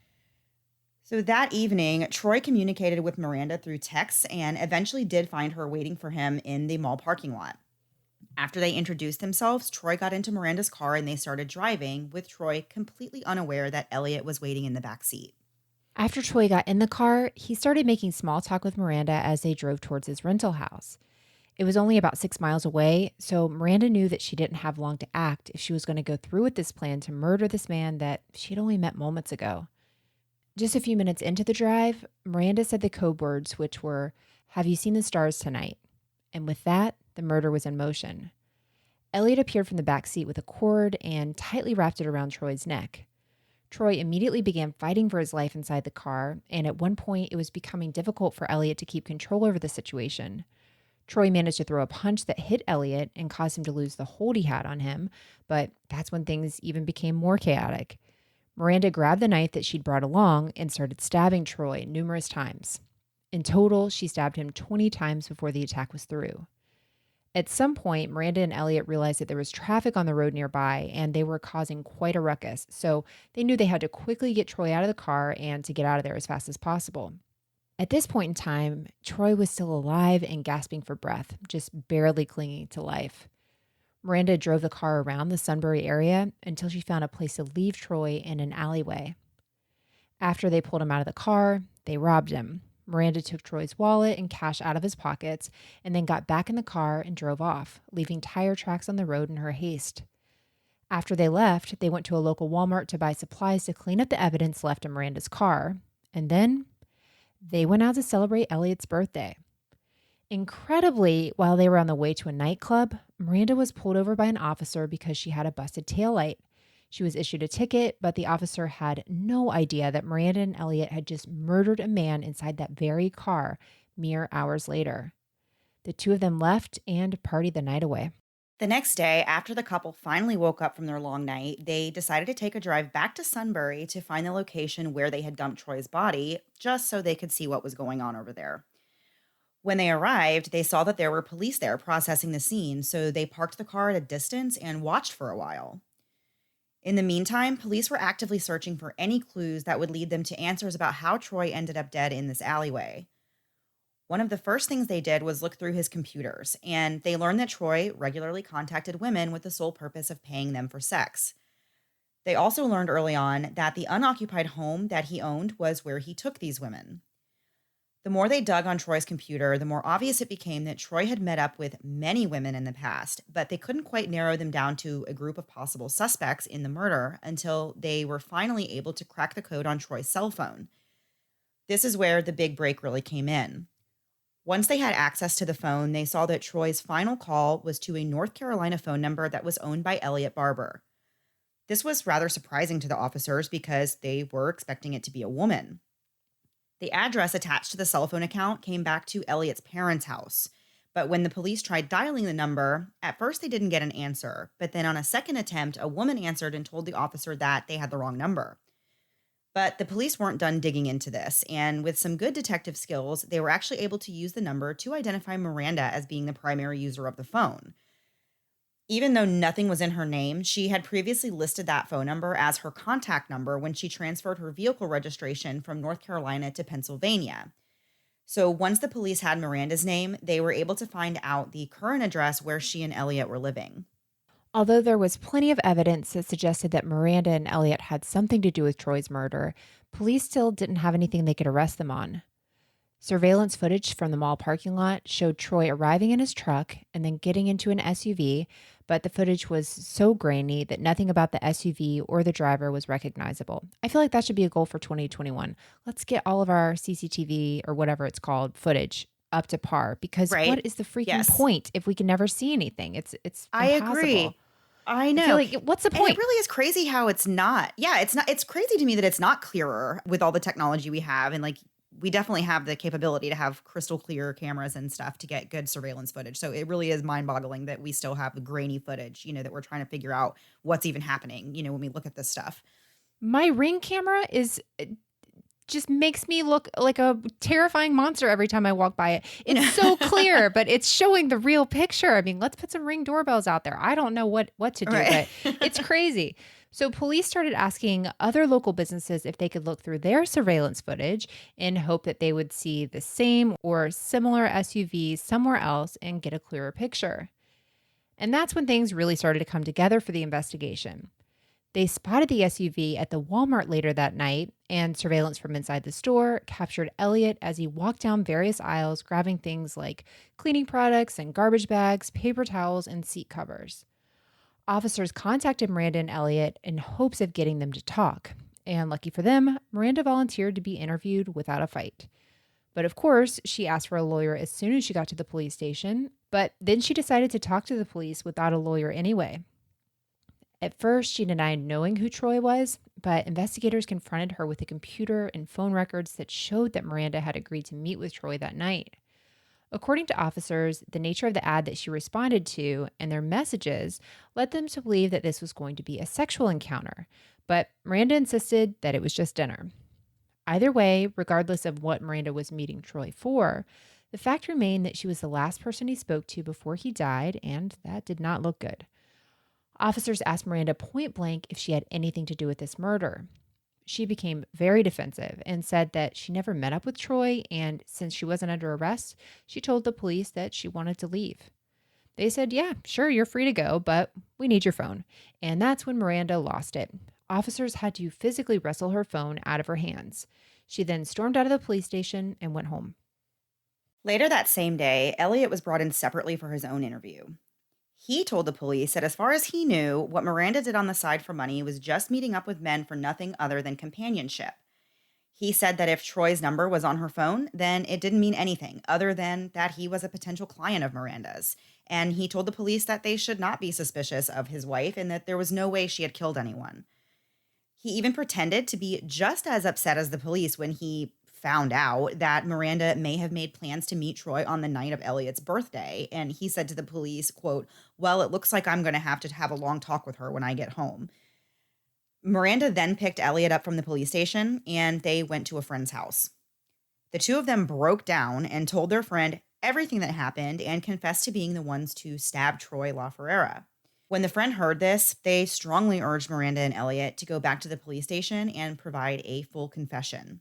So that evening, Troy communicated with Miranda through texts and eventually did find her waiting for him in the mall parking lot. After they introduced themselves, Troy got into Miranda's car and they started driving, with Troy completely unaware that Elytte was waiting in the back seat. After Troy got in the car, he started making small talk with Miranda as they drove towards his rental house. It was only about 6 miles away, so Miranda knew that she didn't have long to act if she was going to go through with this plan to murder this man that she'd only met moments ago. Just a few minutes into the drive, Miranda said the code words, which were, "Have you seen the stars tonight?" And with that, the murder was in motion. Elytte appeared from the back seat with a cord and tightly wrapped it around Troy's neck. Troy immediately began fighting for his life inside the car, and at one point it was becoming difficult for Elytte to keep control over the situation. Troy managed to throw a punch that hit Elytte and caused him to lose the hold he had on him, but that's when things even became more chaotic. Miranda grabbed the knife that she'd brought along and started stabbing Troy numerous times. In total, she stabbed him 20 times before the attack was through. At some point, Miranda and Elytte realized that there was traffic on the road nearby and they were causing quite a ruckus. So they knew they had to quickly get Troy out of the car and to get out of there as fast as possible. At this point in time, Troy was still alive and gasping for breath, just barely clinging to life. Miranda drove the car around the Sunbury area until she found a place to leave Troy in an alleyway. After they pulled him out of the car, they robbed him. Miranda took Troy's wallet and cash out of his pockets and then got back in the car and drove off, leaving tire tracks on the road in her haste. After they left, they went to a local Walmart to buy supplies to clean up the evidence left in Miranda's car. And then they went out to celebrate Elliott's birthday. Incredibly, while they were on the way to a nightclub, Miranda was pulled over by an officer because she had a busted taillight. She was issued a ticket, but the officer had no idea that Miranda and Elytte had just murdered a man inside that very car mere hours later. The two of them left and partied the night away. The next day, after the couple finally woke up from their long night, they decided to take a drive back to Sunbury to find the location where they had dumped Troy's body, just so they could see what was going on over there. When they arrived, they saw that there were police there processing the scene, so they parked the car at a distance and watched for a while. In the meantime, police were actively searching for any clues that would lead them to answers about how Troy ended up dead in this alleyway. One of the first things they did was look through his computers, and they learned that Troy regularly contacted women with the sole purpose of paying them for sex. They also learned early on that the unoccupied home that he owned was where he took these women. The more they dug on Troy's computer, the more obvious it became that Troy had met up with many women in the past, but they couldn't quite narrow them down to a group of possible suspects in the murder until they were finally able to crack the code on Troy's cell phone. This is where the big break really came in. Once they had access to the phone, they saw that Troy's final call was to a North Carolina phone number that was owned by Elytte Barbour. This was rather surprising to the officers because they were expecting it to be a woman. The address attached to the cell phone account came back to Elliott's parents' house, but when the police tried dialing the number, at first they didn't get an answer, but then on a second attempt, a woman answered and told the officer that they had the wrong number. But the police weren't done digging into this, and with some good detective skills, they were actually able to use the number to identify Miranda as being the primary user of the phone. Even though nothing was in her name, she had previously listed that phone number as her contact number when she transferred her vehicle registration from North Carolina to Pennsylvania. So once the police had Miranda's name, they were able to find out the current address where she and Elytte were living. Although there was plenty of evidence that suggested that Miranda and Elytte had something to do with Troy's murder, police still didn't have anything they could arrest them on. Surveillance footage from the mall parking lot showed Troy arriving in his truck and then getting into an SUV, but the footage was so grainy that nothing about the SUV or the driver was recognizable. I feel like that should be a goal for 2021. Let's get all of our CCTV or whatever it's called footage up to par, because Right? what is the freaking Yes. point if we can never see anything? It's I impossible. agree. I I know. feel like what's the And point? it really is crazy how it's not. Yeah, it's not. It's crazy to me that it's not clearer with all the technology we have. And like, we definitely have the capability to have crystal clear cameras and stuff to get good surveillance footage. So it really is mind boggling that we still have the grainy footage, that we're trying to figure out what's even happening, when we look at this stuff. My Ring camera is just makes me look like a terrifying monster every time I walk by it. It's so clear, but it's showing the real picture. I mean, let's put some Ring doorbells out there. I don't know what to do, Right. but it's crazy. So police started asking other local businesses if they could look through their surveillance footage in hope that they would see the same or similar SUVs somewhere else and get a clearer picture. And that's when things really started to come together for the investigation. They spotted the SUV at the Walmart later that night, and surveillance from inside the store captured Elytte as he walked down various aisles, grabbing things like cleaning products and garbage bags, paper towels, and seat covers. Officers contacted Miranda and Elytte in hopes of getting them to talk. And lucky for them, Miranda volunteered to be interviewed without a fight. But of course, she asked for a lawyer as soon as she got to the police station, but then she decided to talk to the police without a lawyer anyway. At first, she denied knowing who Troy was, but investigators confronted her with a computer and phone records that showed that Miranda had agreed to meet with Troy that night. According to officers, the nature of the ad that she responded to and their messages led them to believe that this was going to be a sexual encounter, but Miranda insisted that it was just dinner. Either way, regardless of what Miranda was meeting Troy for, The fact remained that she was the last person he spoke to before he died, and that did not look good. Officers asked Miranda point blank if she had anything to do with this murder. She became very defensive and said that she never met up with Troy, and since she wasn't under arrest, she told the police that she wanted to leave. They said, "Yeah, sure, you're free to go, but we need your phone." And that's when Miranda lost it. Officers had to physically wrestle her phone out of her hands. She then stormed out of the police station and went home. Later that same day, Elliot was brought in separately for his own interview. He told the police that as far as he knew, what Miranda did on the side for money was just meeting up with men for nothing other than companionship. He said that if Troy's number was on her phone, then it didn't mean anything other than that he was a potential client of Miranda's. And he told the police that they should not be suspicious of his wife and that there was no way she had killed anyone. He even pretended to be just as upset as the police when he found out that Miranda may have made plans to meet Troy on the night of Elliot's birthday. And he said to the police, quote, "Well, it looks like I'm going to have a long talk with her when I get home." Miranda then picked Elliot up from the police station and they went to a friend's house. The two of them broke down and told their friend everything that happened and confessed to being the ones to stab Troy LaFerrara. When the friend heard this, they strongly urged Miranda and Elliot to go back to the police station and provide a full confession.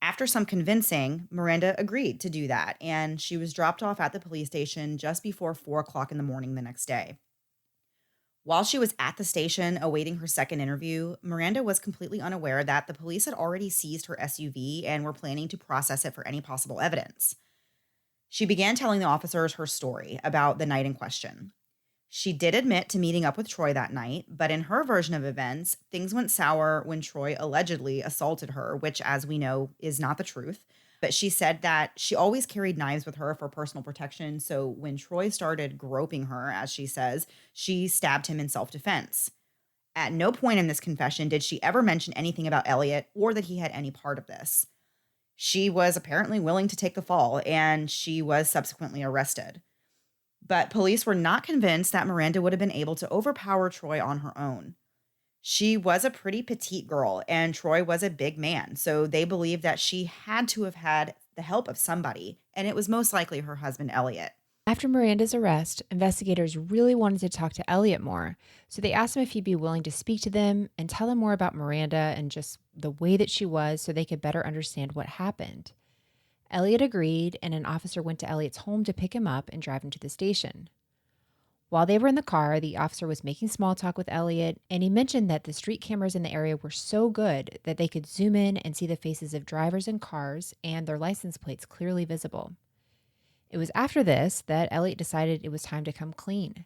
After some convincing, Miranda agreed to do that, and she was dropped off at the police station just before 4 o'clock in the morning the next day. While she was at the station awaiting her second interview, Miranda was completely unaware that the police had already seized her SUV and were planning to process it for any possible evidence. She began telling the officers her story about the night in question. She did admit to meeting up with Troy that night, but in her version of events, things went sour when Troy allegedly assaulted her, which, as we know, is not the truth. But she said that she always carried knives with her for personal protection. So when Troy started groping her, as she says, she stabbed him in self defense. At no point in this confession did she ever mention anything about Elliot or that he had any part of this. She was apparently willing to take the fall, and she was subsequently arrested. But police were not convinced that Miranda would have been able to overpower Troy on her own. She was a pretty petite girl, and Troy was a big man, so they believed that she had to have had the help of somebody, and it was most likely her husband, Elliot. After Miranda's arrest, investigators really wanted to talk to Elliot more, so they asked him if he'd be willing to speak to them and tell them more about Miranda and just the way that she was so they could better understand what happened. Elliot agreed, and an officer went to Elliot's home to pick him up and drive him to the station. While they were in the car, the officer was making small talk with Elliot, and he mentioned that the street cameras in the area were so good that they could zoom in and see the faces of drivers in cars and their license plates clearly visible. It was after this that Elliot decided it was time to come clean.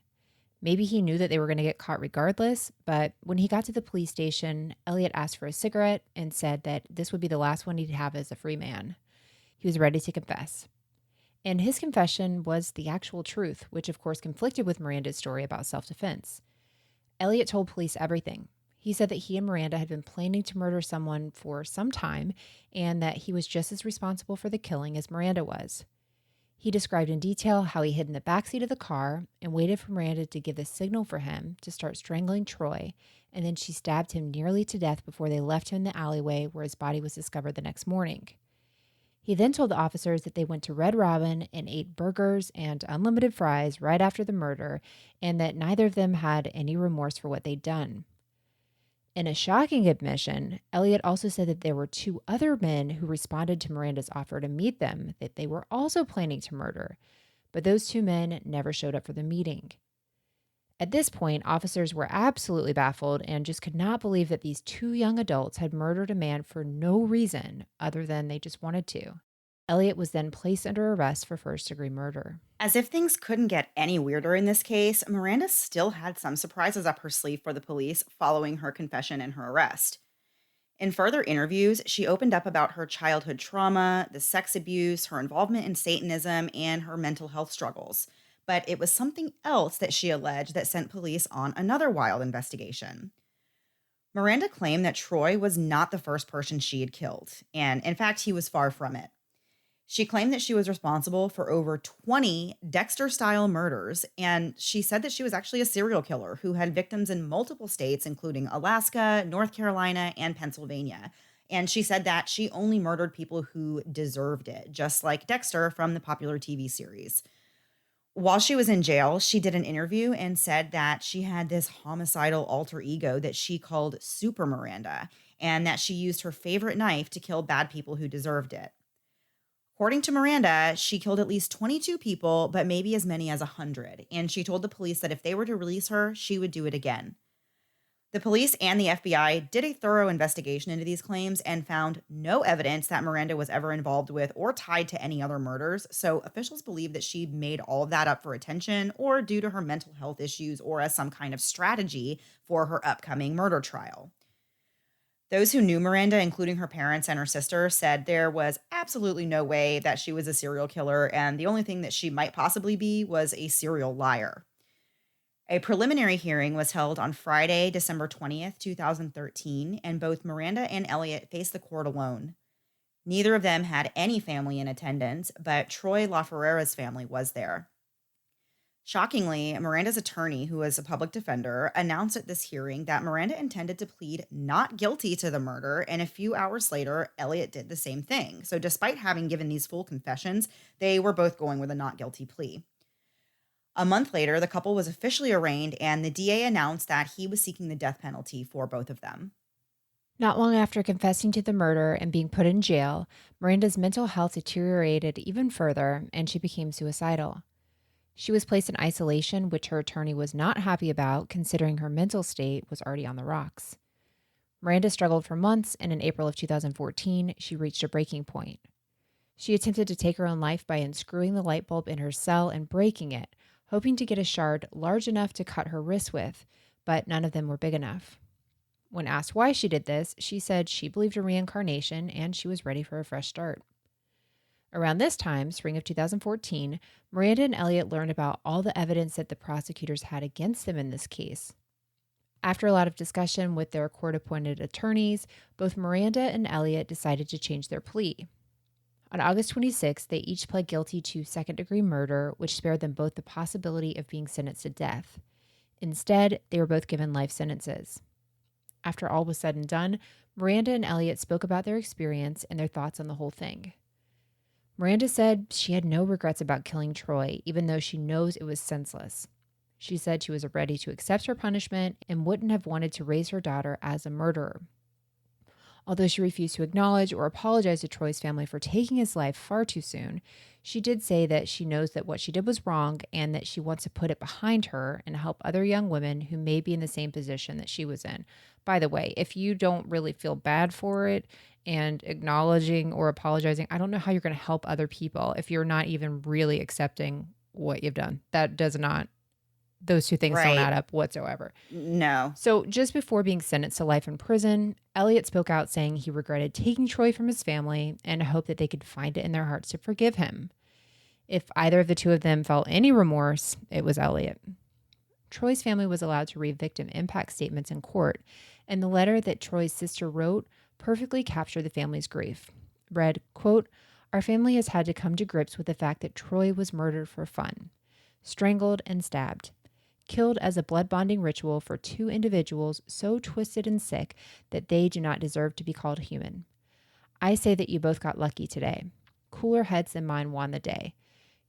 Maybe he knew that they were going to get caught regardless, but when he got to the police station, Elliot asked for a cigarette and said that this would be the last one he'd have as a free man. He was ready to confess. And his confession was the actual truth, which of course conflicted with Miranda's story about self-defense. Elliot told police everything. He said that he and Miranda had been planning to murder someone for some time and that he was just as responsible for the killing as Miranda was. He described in detail how he hid in the backseat of the car and waited for Miranda to give the signal for him to start strangling Troy, and then she stabbed him nearly to death before they left him in the alleyway where his body was discovered the next morning. He then told the officers that they went to Red Robin and ate burgers and unlimited fries right after the murder, and that neither of them had any remorse for what they'd done. In a shocking admission, Elliot also said that there were two other men who responded to Miranda's offer to meet them that they were also planning to murder, but those two men never showed up for the meeting. At this point, officers were absolutely baffled and just could not believe that these two young adults had murdered a man for no reason other than they just wanted to. Elliot was then placed under arrest for first-degree murder. As if things couldn't get any weirder in this case, Miranda still had some surprises up her sleeve for the police following her confession and her arrest. In further interviews, she opened up about her childhood trauma, the sex abuse, her involvement in Satanism, and her mental health struggles. But it was something else that she alleged that sent police on another wild investigation. Miranda claimed that Troy was not the first person she had killed, and in fact, he was far from it. She claimed that she was responsible for over 20 Dexter-style murders, and she said that she was actually a serial killer who had victims in multiple states, including Alaska, North Carolina, and Pennsylvania. And she said that she only murdered people who deserved it, just like Dexter from the popular TV series. While she was in jail, she did an interview and said that she had this homicidal alter ego that she called Super Miranda, and that she used her favorite knife to kill bad people who deserved it. According to Miranda, she killed at least 22 people, but maybe as many as 100. And she told the police that if they were to release her, she would do it again. The police and the FBI did a thorough investigation into these claims and found no evidence that Miranda was ever involved with or tied to any other murders. So officials believe that she made all of that up for attention or due to her mental health issues or as some kind of strategy for her upcoming murder trial. Those who knew Miranda, including her parents and her sister, said there was absolutely no way that she was a serial killer, and the only thing that she might possibly be was a serial liar. A preliminary hearing was held on Friday, December 20th, 2013, and both Miranda and Elytte faced the court alone. Neither of them had any family in attendance, but Troy LaFerrara's family was there. Shockingly, Miranda's attorney, who was a public defender, announced at this hearing that Miranda intended to plead not guilty to the murder, and a few hours later, Elytte did the same thing. So despite having given these full confessions, they were both going with a not guilty plea. A month later, the couple was officially arraigned, and the DA announced that he was seeking the death penalty for both of them. Not long after confessing to the murder and being put in jail, Miranda's mental health deteriorated even further, and she became suicidal. She was placed in isolation, which her attorney was not happy about, considering her mental state was already on the rocks. Miranda struggled for months, and in April of 2014, she reached a breaking point. She attempted to take her own life by unscrewing the light bulb in her cell and breaking it, hoping to get a shard large enough to cut her wrist with, but none of them were big enough. When asked why she did this, she said she believed in reincarnation and she was ready for a fresh start. Around this time, spring of 2014, Miranda and Elytte learned about all the evidence that the prosecutors had against them in this case. After a lot of discussion with their court-appointed attorneys, both Miranda and Elytte decided to change their plea. On August 26, they each pled guilty to second-degree murder, which spared them both the possibility of being sentenced to death. Instead, they were both given life sentences. After all was said and done, Miranda and Elytte spoke about their experience and their thoughts on the whole thing. Miranda said she had no regrets about killing Troy, even though she knows it was senseless. She said she was ready to accept her punishment and wouldn't have wanted to raise her daughter as a murderer. Although she refused to acknowledge or apologize to Troy's family for taking his life far too soon, she did say that she knows that what she did was wrong and that she wants to put it behind her and help other young women who may be in the same position that she was in. By the way, if you don't really feel bad for it and acknowledging or apologizing, I don't know how you're going to help other people if you're not even really accepting what you've done. Those two things don't add up whatsoever. No. So just before being sentenced to life in prison, Elytte spoke out saying he regretted taking Troy from his family and hoped that they could find it in their hearts to forgive him. If either of the two of them felt any remorse, it was Elytte. Troy's family was allowed to read victim impact statements in court, and the letter that Troy's sister wrote perfectly captured the family's grief. Read, quote, "Our family has had to come to grips with the fact that Troy was murdered for fun, strangled and stabbed, killed as a blood bonding ritual for two individuals so twisted and sick that they do not deserve to be called human. I say that you both got lucky today. Cooler heads than mine won the day.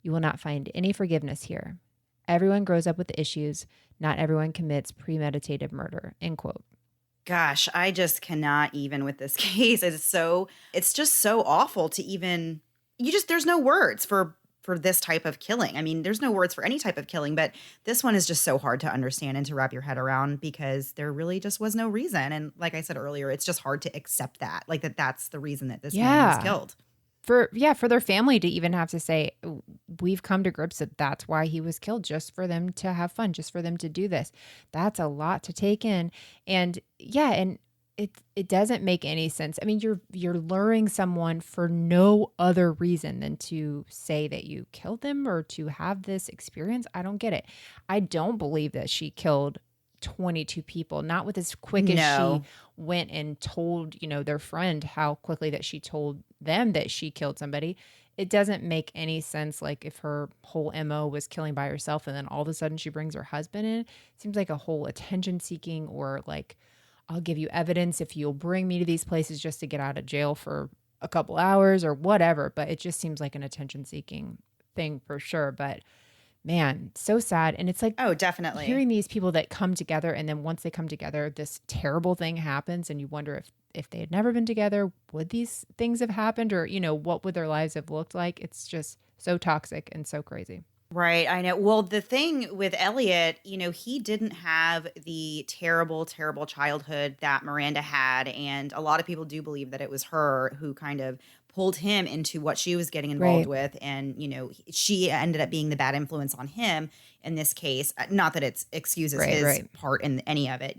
You will not find any forgiveness here. Everyone grows up with issues. Not everyone commits premeditated murder," end quote. Gosh, I just cannot even with this case. It's just so awful to even, there's no words for this type of killing. I mean, there's no words for any type of killing, but this one is just so hard to understand and to wrap your head around because there really just was no reason. And like I said earlier, it's just hard to accept that, like that's the reason that this man was killed. For their family to even have to say, we've come to grips that that's why he was killed, just for them to have fun, just for them to do this. That's a lot to take in. And it doesn't make any sense. I mean, you're luring someone for no other reason than to say that you killed them or to have this experience. I don't get it. I don't believe that she killed 22 people, not with as quick as she went and told, their friend how quickly that she told them that she killed somebody. It doesn't make any sense. Like if her whole MO was killing by herself and then all of a sudden she brings her husband in, it seems like a whole attention seeking or like I'll give you evidence if you'll bring me to these places just to get out of jail for a couple hours or whatever. But it just seems like an attention seeking thing for sure. But man, so sad. And it's like Oh, definitely. hearing these people that come together, and then once they come together, this terrible thing happens, and you wonder if they had never been together, would these things have happened, or what would their lives have looked like? It's just so toxic and so crazy. Right, I know. Well, the thing with Elliot, he didn't have the terrible, terrible childhood that Miranda had. And a lot of people do believe that it was her who kind of pulled him into what she was getting involved Right. with. And, she ended up being the bad influence on him in this case. Not that it excuses Right, his right. part in any of it.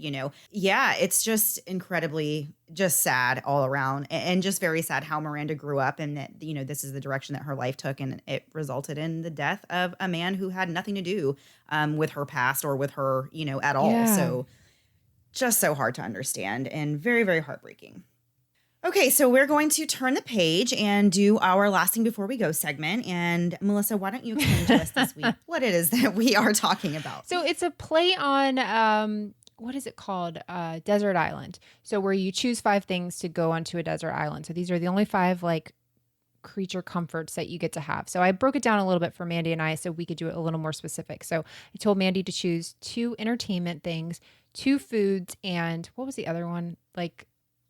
Yeah, it's just incredibly just sad all around, and just very sad how Miranda grew up, and that, this is the direction that her life took, and it resulted in the death of a man who had nothing to do with her past or with her, at all. Yeah. So just so hard to understand and very, very heartbreaking. Okay, so we're going to turn the page and do our last thing before we go segment. And Melissa, why don't you explain to us this week what it is that we are talking about? So it's a play on what is it called? Desert Island. So where you choose 5 things to go onto a desert island. So these are the only 5 like creature comforts that you get to have. So I broke it down a little bit for Mandy and I so we could do it a little more specific. So I told Mandy to choose 2 entertainment things, 2 foods, and what was the other one? Like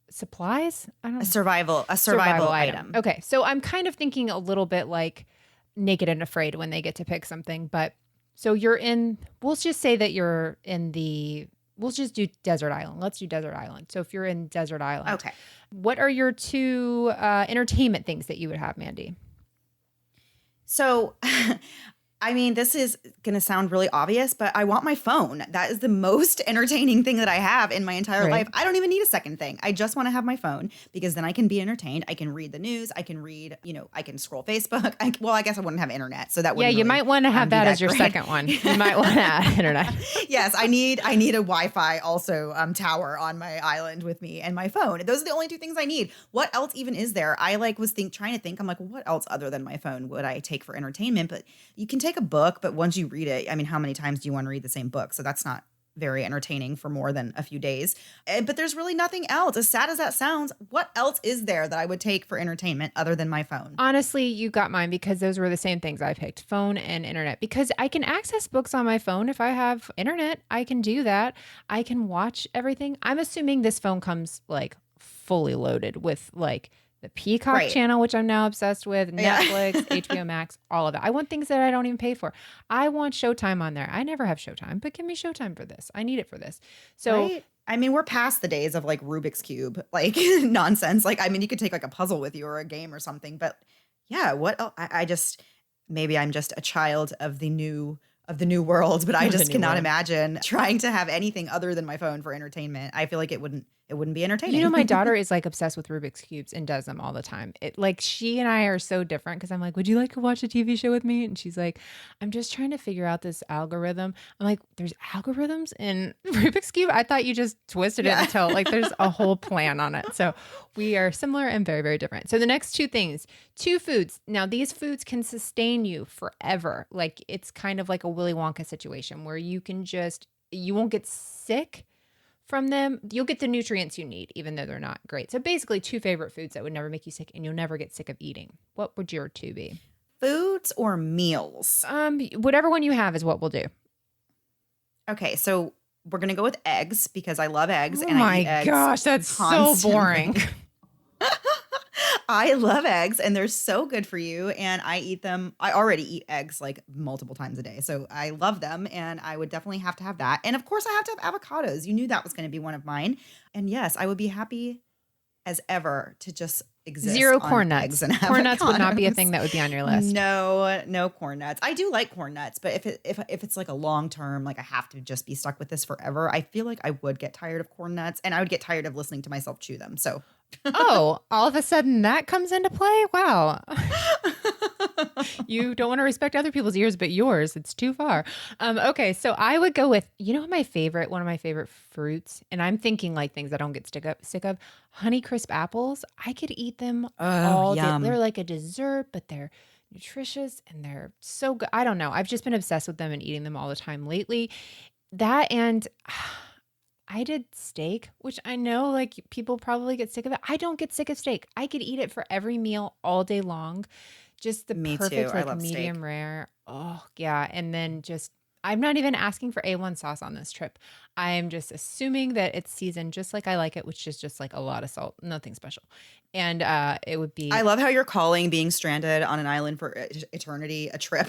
supplies? I don't A know. survival item. Okay. So I'm kind of thinking a little bit like Naked and Afraid when they get to pick something. But so we'll just say that you're we'll just do Desert Island. Let's do Desert Island. So if you're in Desert Island, Okay. what are your 2 entertainment things that you would have, Mandy? So, I mean, this is going to sound really obvious, but I want my phone. That is the most entertaining thing that I have in my entire Right. life. I don't even need a second thing. I just want to have my phone because then I can be entertained. I can read the news. I can read, I can scroll Facebook. I guess I wouldn't have internet, so that Yeah, wouldn't you really, might want to have be that that as your great. second one. You might want to add internet. Yes, I need a Wi-Fi also tower on my island with me and my phone. Those are the only 2 things I need. What else even is there? I was trying to think. I'm like, what else other than my phone would I take for entertainment? But you can take a book, but once you read it, I mean, how many times do you want to read the same book? So that's not very entertaining for more than a few days. But there's really nothing else. As sad as that sounds, what else is there that I would take for entertainment other than my phone? Honestly, you got mine because those were the same things I picked, phone and internet, because I can access books on my phone. If I have internet, I can do that. I can watch everything. I'm assuming this phone comes like fully loaded with like the Peacock Right. channel, which I'm now obsessed with, Yeah. Netflix, HBO Max, all of that. I want things that I don't even pay for. I want Showtime on there. I never have Showtime, but give me Showtime for this. I need it for this. So Right? I mean, we're past the days of like Rubik's Cube, like nonsense. Like, I mean, you could take like a puzzle with you or a game or something, but yeah, what else? I just, maybe I'm just a child of the new world, but I The just new cannot world. imagine trying to have anything other than my phone for entertainment. I feel like it wouldn't be entertaining. My daughter is like obsessed with Rubik's Cubes and does them all the time. It like she and I are so different because I'm like, would you like to watch a TV show with me? And she's like, I'm just trying to figure out this algorithm. I'm like, there's algorithms in Rubik's Cube? I thought you just twisted it Yeah. until like there's a whole plan on it. So we are similar and very, very different. So the next 2 things, 2 foods. Now these foods can sustain you forever. Like it's kind of like a Willy Wonka situation where you won't get sick from them. You'll get the nutrients you need, even though they're not great. So basically 2 favorite foods that would never make you sick and you'll never get sick of eating. What would your 2 be? Foods or meals? Whatever one you have is what we'll do. Okay, so we're gonna go with eggs because I love eggs Oh and I my eat eggs gosh, that's so constantly. boring. I love eggs and they're so good for you, and I eat them. I already eat eggs like multiple times a day. So I love them, and I would definitely have to have that. And of course I have to have avocados. You knew that was going to be one of mine. And yes, I would be happy as ever to just exist 0 on corn nuts. eggs and Corn nuts would not be a avocados. thing that would be on your list. No corn nuts. I do like corn nuts, but if it's like a long term, like I have to just be stuck with this forever, I feel like I would get tired of corn nuts, and I would get tired of listening to myself chew them. So Oh, all of a sudden that comes into play? Wow. You don't want to respect other people's ears, but yours, it's too far. Okay, so I would go with, one of my favorite fruits, and I'm thinking like things I don't get sick of, Honeycrisp apples. I could eat them all day. yum. They're like a dessert, but they're nutritious and they're so good. I don't know. I've just been obsessed with them and eating them all the time lately. That and I did steak, which I know like people probably get sick of it. I don't get sick of steak. I could eat it for every meal all day long. Just the Me too. perfect I like love steak. medium rare. Oh, yeah. And then just I'm not even asking for A1 sauce on this trip. I'm just assuming that it's seasoned just like I like it, which is just like a lot of salt, nothing special. And it would I be love how you're calling being stranded on an island for eternity a trip.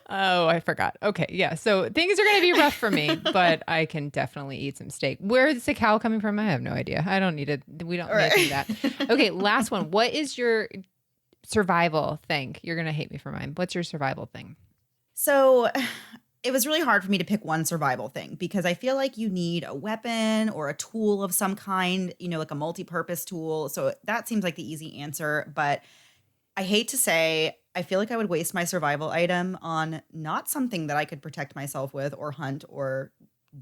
Oh, I forgot. Okay, yeah. So things are going to be rough for me, but I can definitely eat some steak. Where is the cow coming from? I have no idea. I don't need it. We don't All need to do right. that. Okay, last one. What is your survival thing? You're going to hate me for mine. What's your survival thing? So it was really hard for me to pick one survival thing because I feel like you need a weapon or a tool of some kind, like a multi-purpose tool. So that seems like the easy answer, but I hate to say, I feel like I would waste my survival item on not something that I could protect myself with or hunt or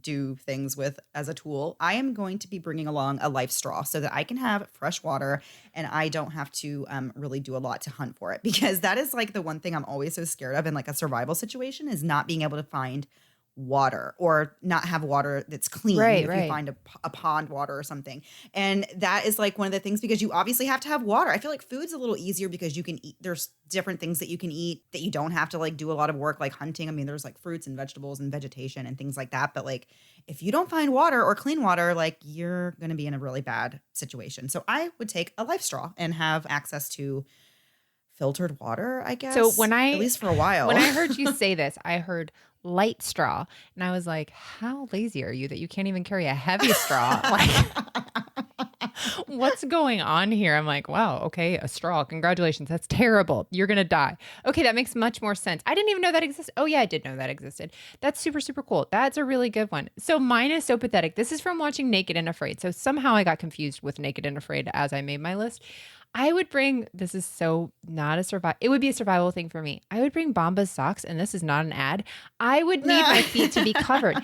do things with as a tool. I am going to be bringing along a life straw so that I can have fresh water and I don't have to really do a lot to hunt for it, because that is like the one thing I'm always so scared of in like a survival situation is not being able to find water or not have water that's clean Right, if you right. find a pond water or something. And that is like one of the things, because you obviously have to have water. I feel like food's a little easier because you can eat, there's different things that you can eat that you don't have to like do a lot of work like hunting. I mean, there's like fruits and vegetables and vegetation and things like that. But like if you don't find water or clean water, like you're going to be in a really bad situation. So I would take a life straw and have access to filtered water, I So guess, at least for a when while. I heard you say this, I heard light straw, and I was like, "How lazy are you that you can't even carry a heavy straw?" Like, what's going on here? I'm like, "Wow, okay, a straw. Congratulations. That's terrible. You're gonna die." Okay, that makes much more sense. I didn't even know that existed. Oh yeah, I did know that existed. That's super super cool. That's a really good one. So mine is so pathetic. This is from watching Naked and Afraid. So somehow I got confused with Naked and Afraid as I made my list. I would bring, this is so not a survival, it would be a survival thing for me. I would bring Bombas socks, and this is not an ad. I would need my feet to be covered.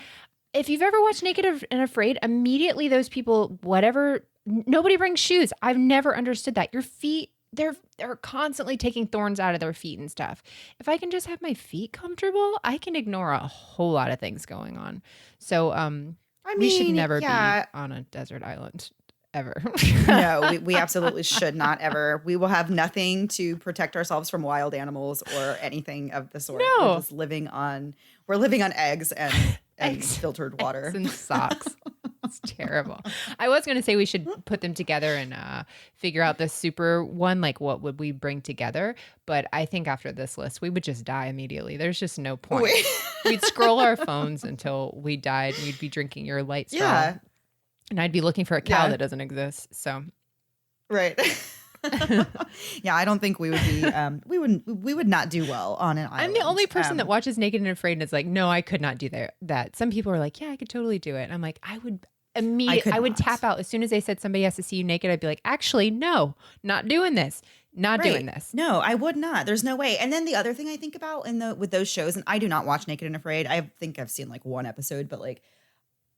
If you've ever watched Naked and Afraid, immediately those people, whatever, nobody brings shoes. I've never understood that. Your feet, they're constantly taking thorns out of their feet and stuff. If I can just have my feet comfortable, I can ignore a whole lot of things going on. So I we should mean, never be yeah. on a desert island ever. No, we absolutely should not ever. We will have nothing to protect ourselves from wild animals or anything of the sort. No. We're living on eggs and Eggs, filtered eggs water. and socks. It's terrible. I was going to say we should put them together and figure out the super one, like what would we bring together? But I think after this list, we would just die immediately. There's just no point. Wait. We'd scroll our phones until we died. We'd be drinking your light straw. Yeah. And I'd be looking for a cow Yeah. that doesn't exist. So Right. Yeah, I don't think we would be we would not do well on an island. I'm the only person that watches Naked and Afraid and is like, no, I could not do that. Some people are like, yeah, I could totally do it. And I'm like, I would could I would not. tap out as soon as they said somebody has to see you naked. I'd be like, actually, no, not doing this. Not doing this. No, I would not. There's no way. And then the other thing I think about with those shows, and I do not watch Naked and Afraid. I think I've seen like one episode, but like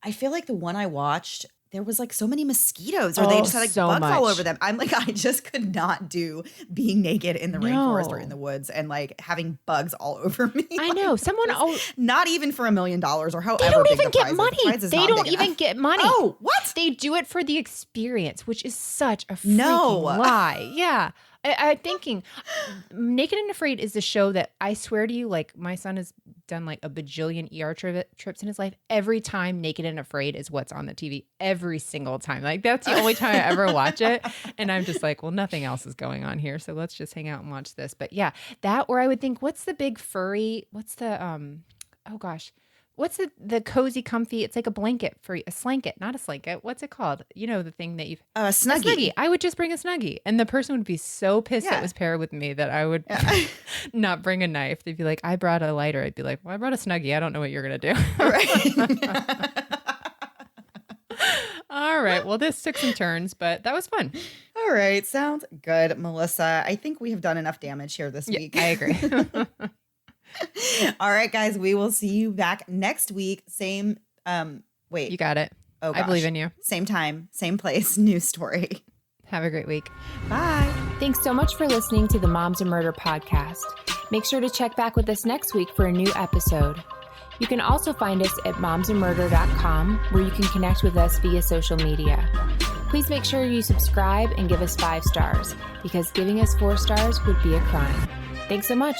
I feel like the one I watched, there was like so many mosquitoes, or they just had like so bugs all much. over them. I'm like, I just could not do being naked in the rainforest or in the woods and like having bugs all over me. I know. Someone, Not even for $1 million or however they don't big even the get prize is. money. The prize is They not don't big even enough. get money. Oh, what? They do it for the experience, which is such a freaking No. lie. Yeah. I'm thinking Naked and Afraid is the show that I swear to you, like my son has done like a bajillion ER trips in his life. Every time Naked and Afraid is what's on the TV every single time. Like that's the only time I ever watch it. And I'm just like, well, nothing else is going on here. So let's just hang out and watch this. But yeah, that, or I would think, what's the big furry, what's the, oh gosh. What's the cozy, comfy? It's like a blanket for a slanket, not a slanket. What's it called? You know, the thing that you've A Snuggie. I would just bring a Snuggie, and the person would be so pissed that Yeah. was paired with me that I would not bring a knife. They'd be like, "I brought a lighter." I'd be like, "Well, I brought a Snuggie. I don't know what you're gonna do." Right. All right. Well, this took some turns, but that was fun. All right. Sounds good, Melissa. I think we have done enough damage here this week. I agree. All right, guys. We will see you back next week. Same. Wait. You got it. Oh, I believe gosh. in you. Same time, same place, new story. Have a great week. Bye. Thanks so much for listening to the Moms and Murder podcast. Make sure to check back with us next week for a new episode. You can also find us at momsandmurder.com, where you can connect with us via social media. Please make sure you subscribe and give us 5 stars, because giving us 4 stars would be a crime. Thanks so much.